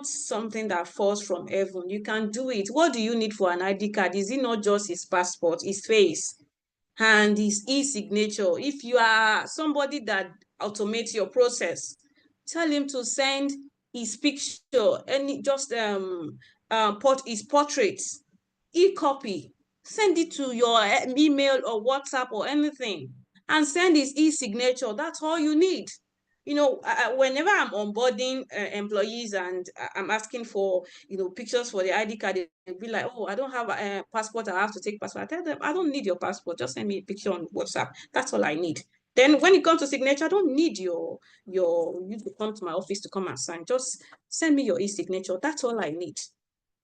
something that falls from heaven. You can do it. What do you need for an ID card? Is it not just his passport, his face, and his e-signature? If you are somebody that automates your process, tell him to send his picture, and just his portrait, e-copy, send it to your email or WhatsApp or anything, and send his e-signature. That's all you need. You know, whenever I'm onboarding employees and I'm asking for, pictures for the ID card, they'll be like, oh, I don't have a passport, I have to take passport. I tell them, I don't need your passport, just send me a picture on WhatsApp. That's all I need. Then when it comes to signature, I don't need you to come to my office to come and sign. Just send me your e-signature. That's all I need.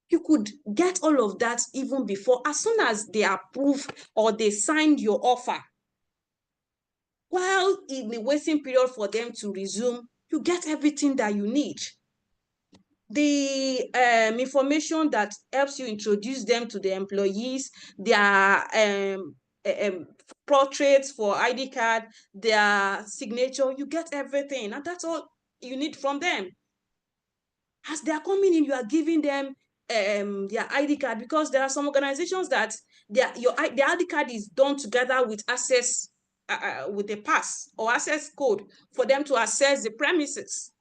You could get all of that even before, as soon as they approve or they signed your offer. While in the waiting period for them to resume you get everything that you need. The information that helps you introduce them to the employees, their portraits for ID card, their signature, you get everything, and that's all you need from them. As they are coming in, you are giving them their ID card, because there are some organizations that their ID card is done together with access with a pass or access code for them to access the premises.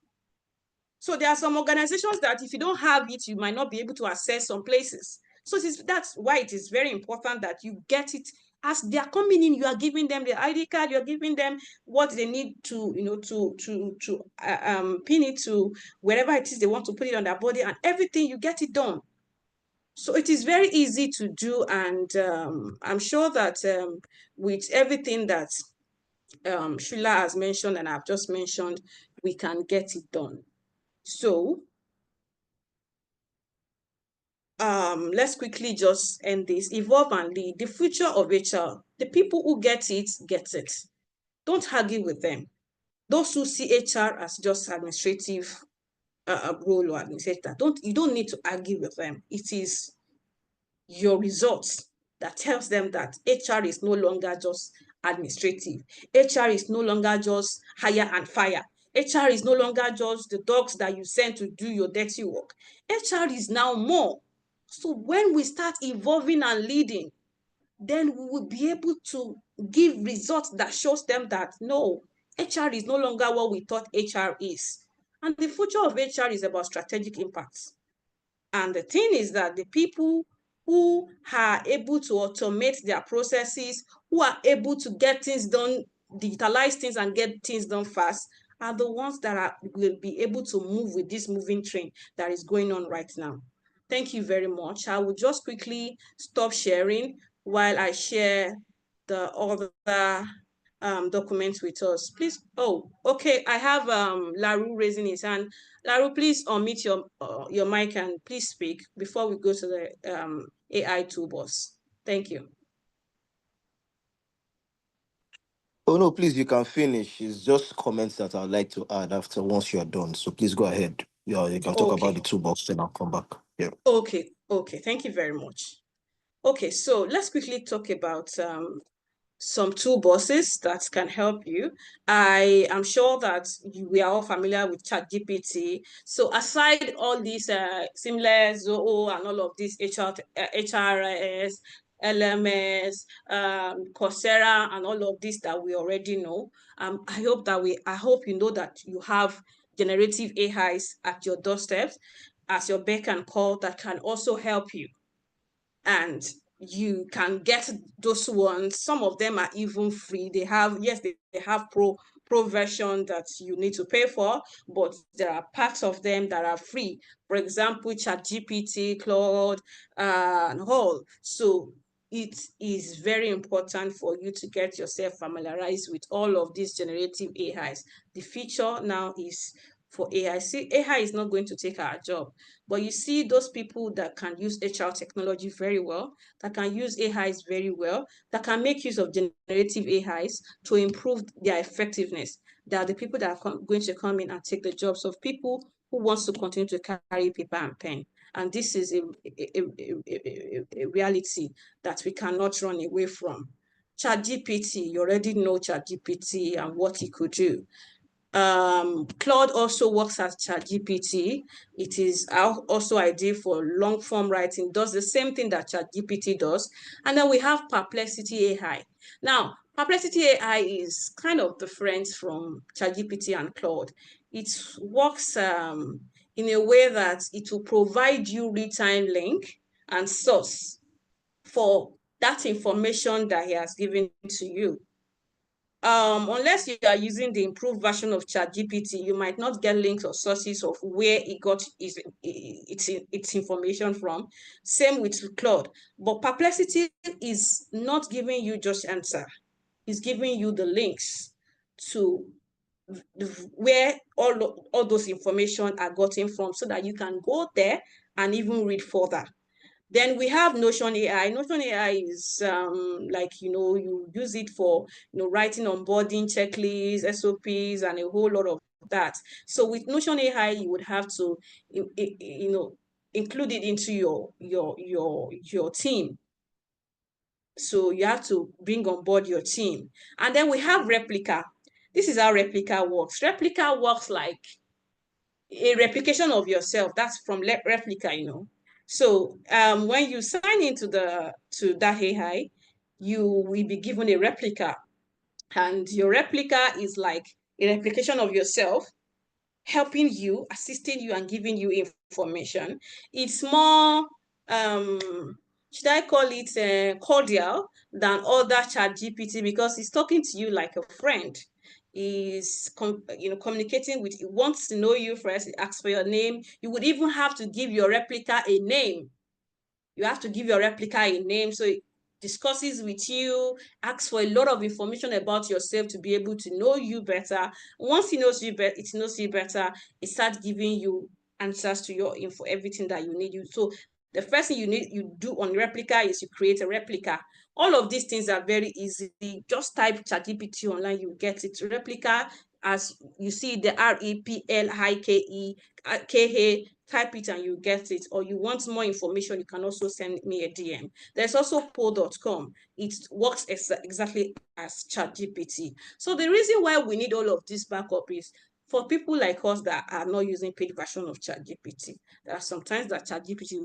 So there are some organizations that if you don't have it, you might not be able to access some places. So that's why it is very important that you get it as they are coming in. You are giving them the ID card. You are giving them what they need to, pin it to wherever it is they want to put it on their body, and everything, you get it done. So it is very easy to do, and I'm sure that with everything that Sheila has mentioned and I've just mentioned, we can get it done. So let's quickly just end this. Evolve and lead. The future of HR. The people who get it. Don't argue with them. Those who see HR as just administrative role or administrator, you don't need to argue with them. It is your results that tells them that HR is no longer just administrative. HR is no longer just hire and fire. HR is no longer just the dogs that you send to do your dirty work. HR is now more. So when we start evolving and leading, then we will be able to give results that shows them that no, HR is no longer what we thought HR is. And the future of HR is about strategic impacts. And the thing is that the people who are able to automate their processes, who are able to get things done, digitalize things and get things done fast, are the ones that will be able to move with this moving train that is going on right now. Thank you very much. I will just quickly stop sharing while I share the other documents with us. Please, oh, okay, I have Laru raising his hand. Laru, please unmute your mic and please speak before we go to the AI toolbox. Thank you. Oh, no, please, you can finish. It's just comments that I'd like to add after once you're done. So please go ahead. Yeah, you can talk about the toolbox, then I'll come back. Yeah. Okay. Thank you very much. Okay, so let's quickly talk about some toolboxes that can help you. I am sure that we are all familiar with ChatGPT. So aside all these Seamless, Zoho, and all of these HRIS, LMS, Coursera, and all of this that we already know, I hope you know that you have generative AIs at your doorstep, as your beck and call, that can also help you. And you can get those ones. Some of them are even free. They have pro version that you need to pay for, but there are parts of them that are free. For example, ChatGPT, Claude, and all. So it is very important for you to get yourself familiarized with all of these generative AIs. The feature now is for AI. See, AI is not going to take our job, but you see those people that can use HR technology very well, that can use AIs very well, that can make use of generative AIs to improve their effectiveness. They are the people that are going to come in and take the jobs of people who wants to continue to carry paper and pen. And this is a reality that we cannot run away from. ChatGPT, you already know ChatGPT and what it could do. Claude also works as ChatGPT. It is also ideal for long form writing, does the same thing that ChatGPT does. And then we have Perplexity AI. Now, Perplexity AI is kind of different from ChatGPT and Claude. It works in a way that it will provide you real-time link and source for that information that he has given to you. Unless you are using the improved version of ChatGPT, you might not get links or sources of where it got its information from. Same with Claude. But Perplexity is not giving you just answer. It's giving you the links to where all those information are gotten from, so that you can go there and even read further. Then we have Notion AI. Notion AI is you use it for writing onboarding checklists, SOPs, and a whole lot of that. So with Notion AI, you would have to, include it into your team. So you have to bring on board your team. And then we have Replica. This is how Replica works. Replica works like a replication of yourself. That's from Replica, So when you sign into that AI, you will be given a replica. And your replica is like a replication of yourself, helping you, assisting you, and giving you information. It's more, should I call it cordial than other ChatGPT, because it's talking to you like a friend. Is communicating with, it wants to know you first, it asks for your name. You would even have to give your replica a name. You have to give your replica a name, so it discusses with you, asks for a lot of information about yourself to be able to know you better. Once it knows you better, it starts giving you answers to your info, everything that you need. So the first thing you do on replica is you create a replica. All of these things are very easy. Just type ChatGPT online, you get it. Replica, as you see the REPLIKA, type it and you get it. Or you want more information, you can also send me a DM. There's also Poe.com. It works exactly as ChatGPT. So the reason why we need all of this backup is for people like us that are not using paid version of ChatGPT. There are sometimes that ChatGPT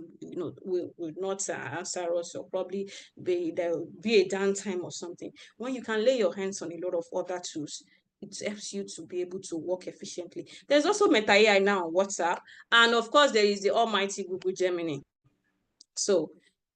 will not answer us, or probably there will be a downtime or something. When you can lay your hands on a lot of other tools, it helps you to be able to work efficiently. There's also Meta AI now on WhatsApp. And of course, there is the almighty Google Gemini. So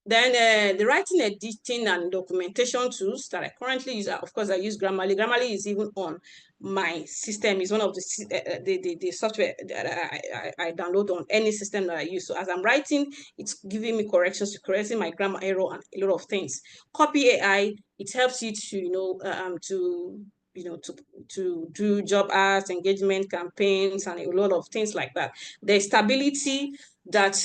then the writing, editing, and documentation tools that I currently use, of course, I use Grammarly. Grammarly is even on my system. It's one of the software that I download on any system that I use. So as I'm writing, it's giving me corrections, correcting my grammar error and a lot of things. Copy AI, it helps you to do job ads, engagement campaigns, and a lot of things like that. There's Stability, that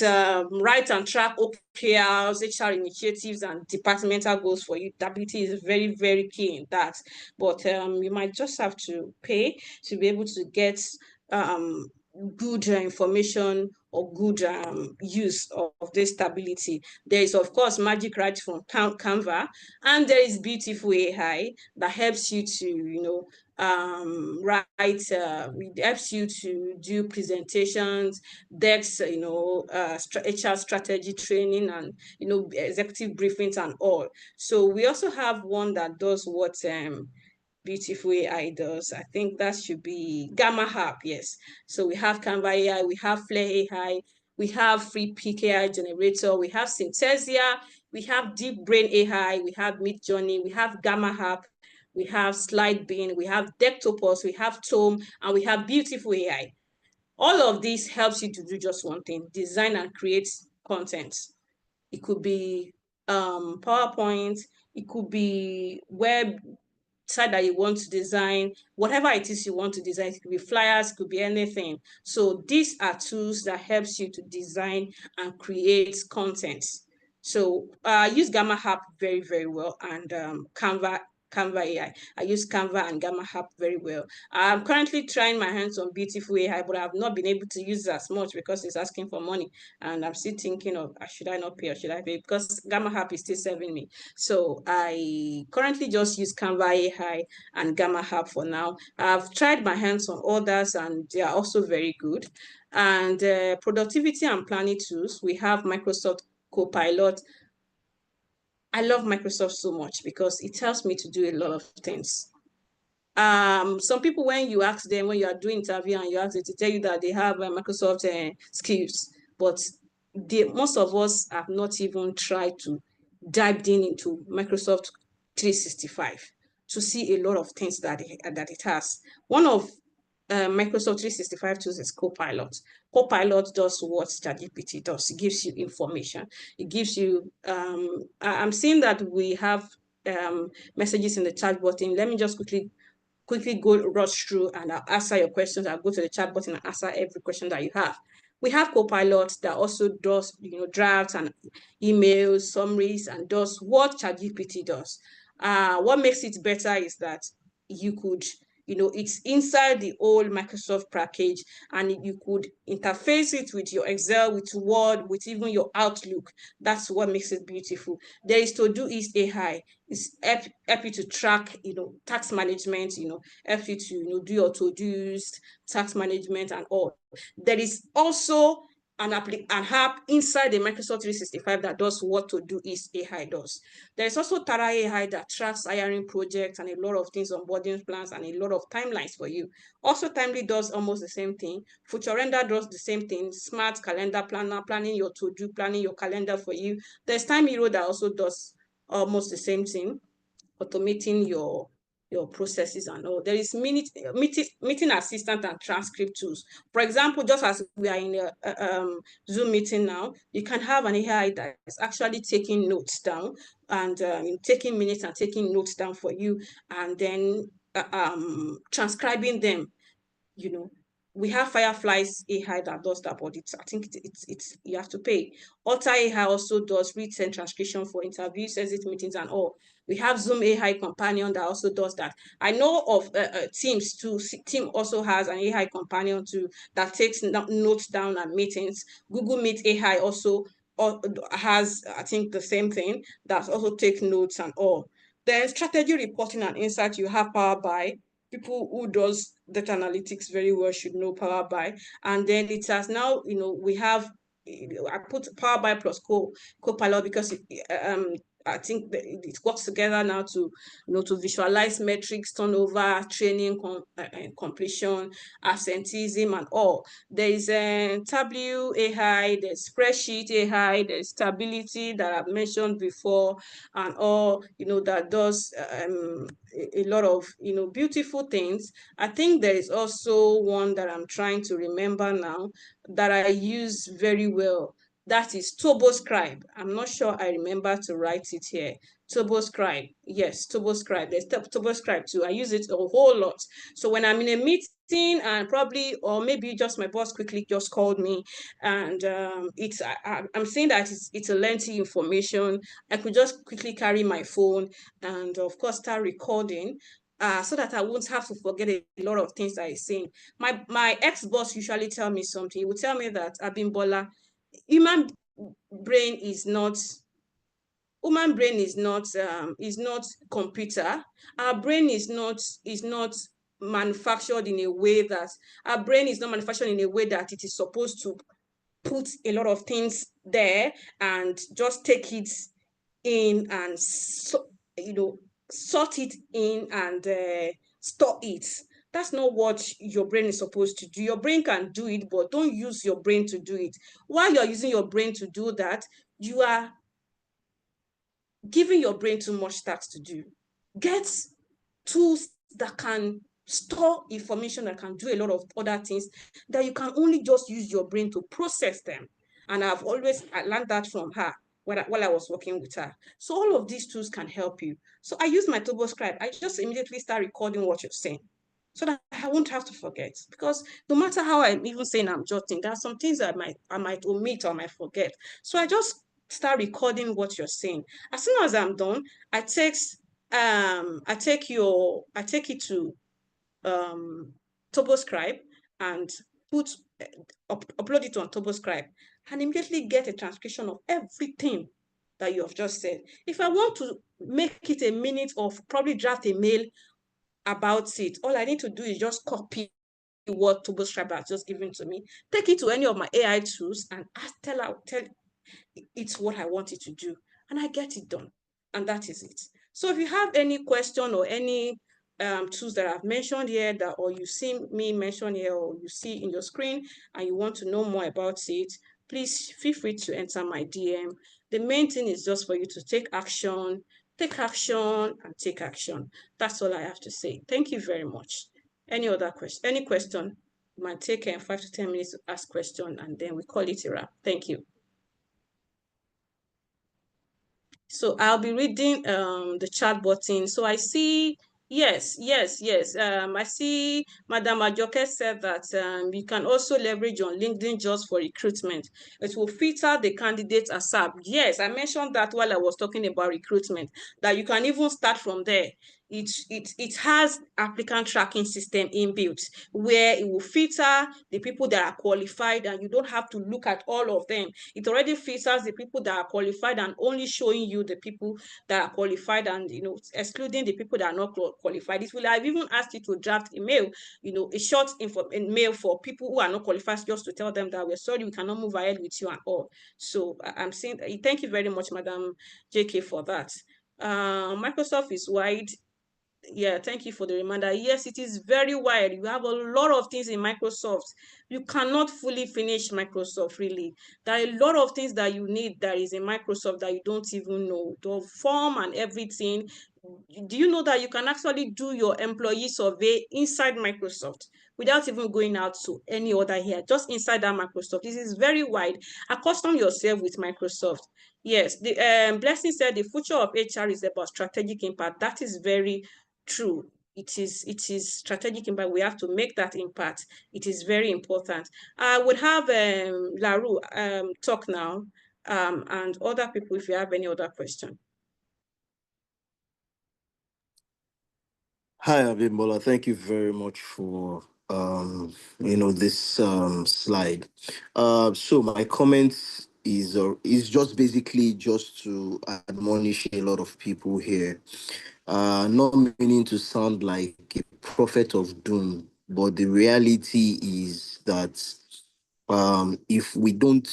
write and track OKRs, HR initiatives, and departmental goals for you. Stability is very, very key in that. But you might just have to pay to be able to get good information or good use of this Stability. There is, of course, Magic Write from Canva, and there is Beautiful AI that helps you to, write, it helps you to do presentations, decks, HR strategy training, and, executive briefings and all. So we also have one that does what Beautiful AI does. I think that should be Gamma Hub, yes. So we have Canva AI, we have Flare AI, we have Free PKI Generator, we have Synthesia, we have Deep Brain AI, we have Midjourney, we have Gamma Hub, we have Slidebean, we have Dectopus, we have Tome, and we have Beautiful AI. All of this helps you to do just one thing: design and create content. It could be PowerPoint, it could be web site that you want to design, whatever it is you want to design. It could be flyers, it could be anything. So these are tools that helps you to design and create content. So use Gamma Hub very, very well, and Canva AI. I use Canva and Gamma Hub very well. I'm currently trying my hands on Beautiful AI, but I've not been able to use it as much because it's asking for money. And I'm still thinking of, should I not pay or should I pay? Because Gamma Hub is still serving me. So I currently just use Canva AI and Gamma Hub for now. I've tried my hands on others, and they are also very good. And productivity and planning tools, we have Microsoft Copilot. I love Microsoft so much because it helps me to do a lot of things. Some people, when you ask them, when you are doing interview and you ask them to tell you that they have Microsoft skills, but most of us have not even tried to dive into Microsoft 365 to see a lot of things that it has. One of Microsoft 365 tools is Copilot. Copilot does what ChatGPT does. It gives you information. It gives you, I'm seeing that we have messages in the chat button. Let me just quickly rush through and I'll answer your questions. I'll go to the chat button and answer every question that you have. We have Copilot that also does, drafts and emails, summaries, and does what ChatGPT does. What makes it better is that you could You know, it's inside the old Microsoft package, and you could interface it with your Excel, with Word, with even your Outlook. That's what makes it beautiful. There is Todoist AI. It's help you to track, you know, tax management, you know, help you to, you know, do your Todoist, tax management and all. There is also an app inside the Microsoft 365 that does what Todoist AI does. There is also Tara AI that tracks hiring projects and a lot of things, onboarding plans, and a lot of timelines for you. Also, Timely does almost the same thing. Futurenda does the same thing. Smart calendar planner, planning your to-do, planning your calendar for you. There's Time Hero that also does almost the same thing, automating your processes and all. There is meeting assistant and transcript tools. For example, just as we are in a Zoom meeting now, you can have an AI that is actually taking notes down and taking minutes and taking notes down for you, and then transcribing them. You know, we have Firefly's AI that does that, but I think it's you have to pay. Otter AI also does written transcription for interviews, exit meetings, and all. We have Zoom AI Companion that also does that. I know of Teams too. Team also has an AI Companion too that takes notes down at meetings. Google Meet AI also has, I think, the same thing that also takes notes and all. Then strategy reporting and insight, you have Power BI. People who does data analytics very well should know Power BI. And then it has now, you know, we have, I put Power BI plus Copilot because I think it works together now to, you know, to visualize metrics, turnover, training, completion, absenteeism, and all. There is Tableau AI, there's Spreadsheet AI, there's Stability that I've mentioned before, and all, you know, that does a lot of, you know, beautiful things. I think there is also one that I'm trying to remember now that I use very well. That is TurboScribe. I'm not sure I remember to write it here. TurboScribe. Yes, TurboScribe. There's TurboScribe too. I use it a whole lot. So when I'm in a meeting and probably, or maybe just my boss quickly just called me and I'm saying that it's a lengthy information, I could just quickly carry my phone and of course start recording. So that I won't have to forget a lot of things that he's saying. My ex-boss usually tell me something. He would tell me that, Abimbola, human brain is not computer. Our brain is not manufactured in a way that it is supposed to put a lot of things there and just take it in and sort it in and store it. That's not what your brain is supposed to do. Your brain can do it, but don't use your brain to do it. While you're using your brain to do that, you are giving your brain too much tasks to do. Get tools that can store information, that can do a lot of other things, that you can only just use your brain to process them. And I learned that from her while I was working with her. So all of these tools can help you. So I use my TurboScribe. I just immediately start recording what you're saying so that I won't have to forget. Because no matter how I'm even saying I'm jotting, there are some things that I might omit or I might forget. So I just start recording what you're saying. As soon as I'm done, I take it to TurboScribe and upload it on TurboScribe and immediately get a transcription of everything that you have just said. If I want to make it a minute of probably draft a mail about it, all I need to do is just copy what TurboScribe has just given to me, take it to any of my AI tools and tell it's what I want it to do, and I get it done, and that is it. So if you have any question or any tools that I've mentioned here or you see me mention here or you see in your screen and you want to know more about it, please feel free to enter my DM. The main thing is just for you to take action, and take action. That's all I have to say. Thank you very much. Any other question? Any question? You might take 5 to 10 minutes to ask question and then we call it a wrap. Thank you. So I'll be reading the chat button. So I see, yes. I see Madam Ajoke said that you can also leverage on LinkedIn just for recruitment. It will filter the candidates ASAP. Yes, I mentioned that while I was talking about recruitment, that you can even start from there. it has applicant tracking system inbuilt, where it will filter the people that are qualified, and you don't have to look at all of them. It already filters the people that are qualified and only showing you the people that are qualified, and excluding the people that are not qualified. It will have even asked you to draft a mail, a short mail for people who are not qualified, just to tell them that we're sorry, we cannot move ahead with you and all. So I'm saying thank you very much, Madam JK, for that. Microsoft is wide. Yeah, thank you for the reminder. Yes, it is very wide. You have a lot of things in Microsoft. You cannot fully finish Microsoft, really. There are a lot of things that you need that is in Microsoft that you don't even know. The form and everything. Do you know that you can actually do your employee survey inside Microsoft without even going out to any other here, just inside that Microsoft? This is very wide. Accustom yourself with Microsoft. Yes, the Blessing said the future of HR is about strategic impact. That is very true. It is strategic impact. We have to make that impact. It is very important. I would have Laru talk now, and other people if you have any other question. Hi, Abimbola. Thank you very much for this slide. So my comments is just basically just to admonish a lot of people here. Not meaning to sound like a prophet of doom, but the reality is that if we don't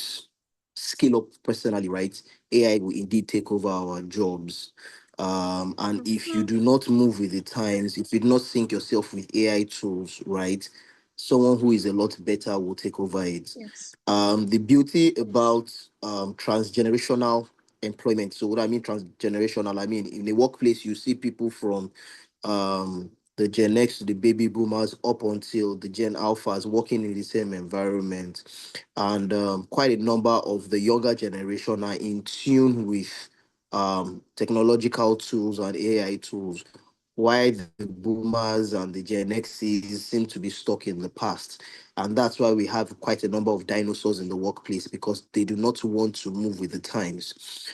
scale up personally, right, AI will indeed take over our jobs. And if you do not move with the times, if you do not sync yourself with AI tools, right, someone who is a lot better will take over it. Yes. The beauty about transgenerational employment. So what I mean transgenerational, I mean in the workplace you see people from the Gen X to the baby boomers up until the Gen Alphas working in the same environment, and quite a number of the younger generation are in tune with technological tools and AI tools, while the boomers and the Gen Xs seem to be stuck in the past. And that's why we have quite a number of dinosaurs in the workplace, because they do not want to move with the times.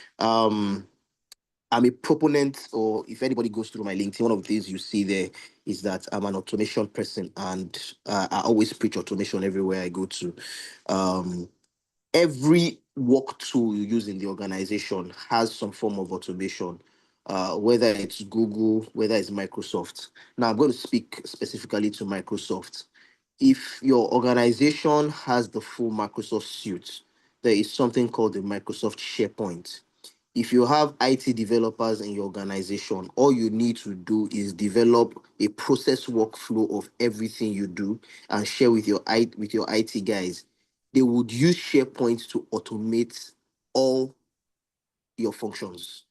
I'm a proponent, or if anybody goes through my LinkedIn, one of the things you see there is that I'm an automation person, and I always preach automation everywhere I go to. Every work tool you use in the organization has some form of automation, whether it's Google, whether it's Microsoft. Now, I'm going to speak specifically to Microsoft. If your organization has the full Microsoft suite, there is something called the Microsoft SharePoint. If you have IT developers in your organization, all you need to do is develop a process workflow of everything you do and share with your IT guys. They would use SharePoint to automate all your functions,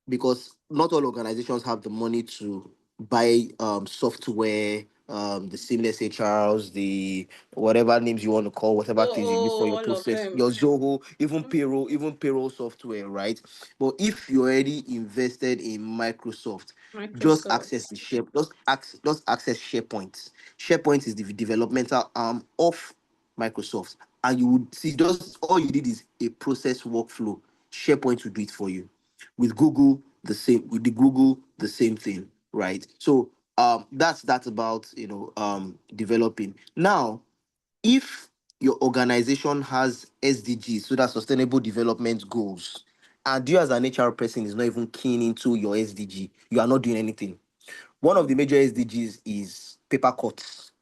because not all organizations have the money to buy software, the Seamless HRs, the whatever names you want to call, whatever things you use for your all of process, them. your Zoho, even payroll software, right? But if you already invested in Microsoft, just access the just access SharePoint. SharePoint is the developmental arm of Microsoft, and you would see just all you did is a process workflow. SharePoint will do it for you. With Google, the same. With the Google, the same thing, right? So that's about developing. Now, if your organization has SDGs, so that's sustainable development goals, and you as an HR person is not even keen into your SDG, you are not doing anything. One of the major SDGs is paper cuts,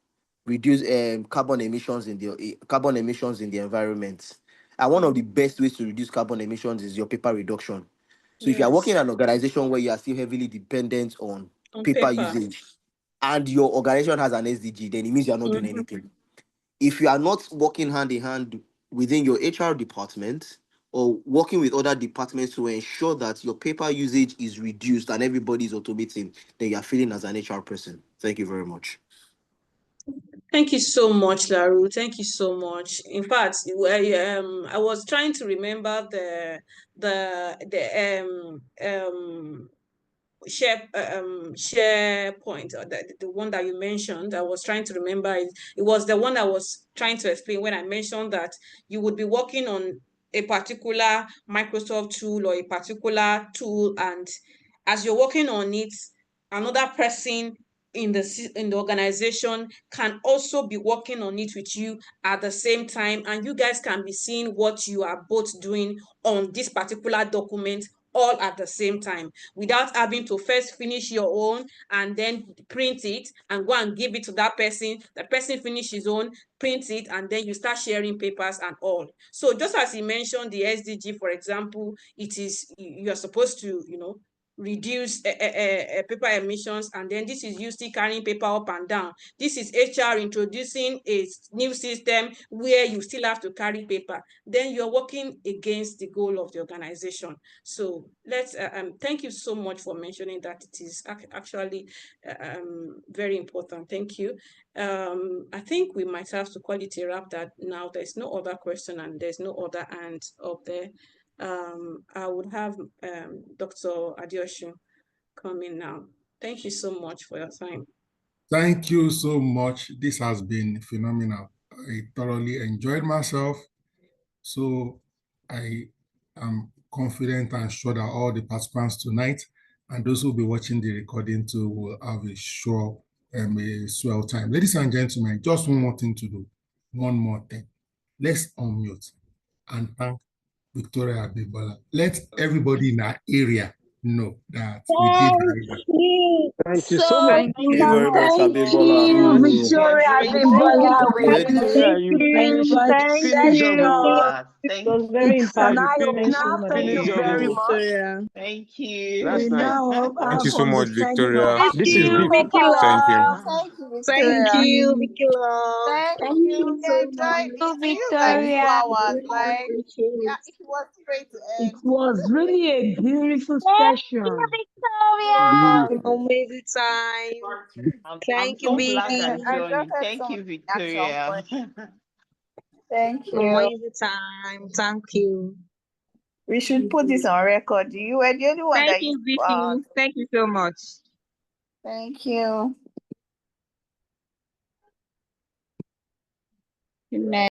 reduce carbon emissions in the environment. And one of the best ways to reduce carbon emissions is your paper reduction. So if you are working in an organization where you are still heavily dependent on paper usage, and your organization has an SDG, then it means you are not doing anything. If you are not working hand in hand within your HR department, or working with other departments to ensure that your paper usage is reduced and everybody is automating, then you are failing as an HR person. Thank you very much. Thank you so much, Laru. Thank you so much. In fact, I was trying to remember SharePoint, or the one that you mentioned. I was trying to remember it. It was the one I was trying to explain when I mentioned that you would be working on a particular Microsoft tool or a particular tool, and as you're working on it, another person in the organization can also be working on it with you at the same time, and you guys can be seeing what you are both doing on this particular document all at the same time, without having to first finish your own and then print it and go and give it to that person. The person finish his own, print it, and then you start sharing papers and all. So just as he mentioned the SDG, for example, it is, you're supposed to, reduce paper emissions, and then this is you still carrying paper up and down. This is HR introducing a new system where you still have to carry paper. Then you're working against the goal of the organization. So let's thank you so much for mentioning that. It is actually very important. Thank you. I think we might have to call it a wrap that now. There's no other question and there's no other hand up there. I would have Dr. Adeosun come in now. Thank you so much for your time. Thank you so much. This has been phenomenal. I thoroughly enjoyed myself. So I am confident and sure that all the participants tonight and those who will be watching the recording too will have a swell time. Ladies and gentlemen, just one more thing to do. One more thing. Let's unmute and thank Victoria Abimbola. Let everybody in our area know that we did very well. Thank you so much. Thank you very much, Abimbola. Victoria Abimbola. Finish job. It was very impactful. Thank you very much. Thank you. That's nice. Thank you so much, Victoria. This is good. Thank you. Thank you, Vicky Love. Thank you. We enjoyed it. Victoria. Like, yeah, it was great to end. It was really a beautiful session. Victoria. Amazing time. Thank you, baby. Thank you, Victoria. Thank you. Amazing time. Thank you. We should put this on record. You were the only one Thank you, Vicky. Thank you so much. Thank you. Good night.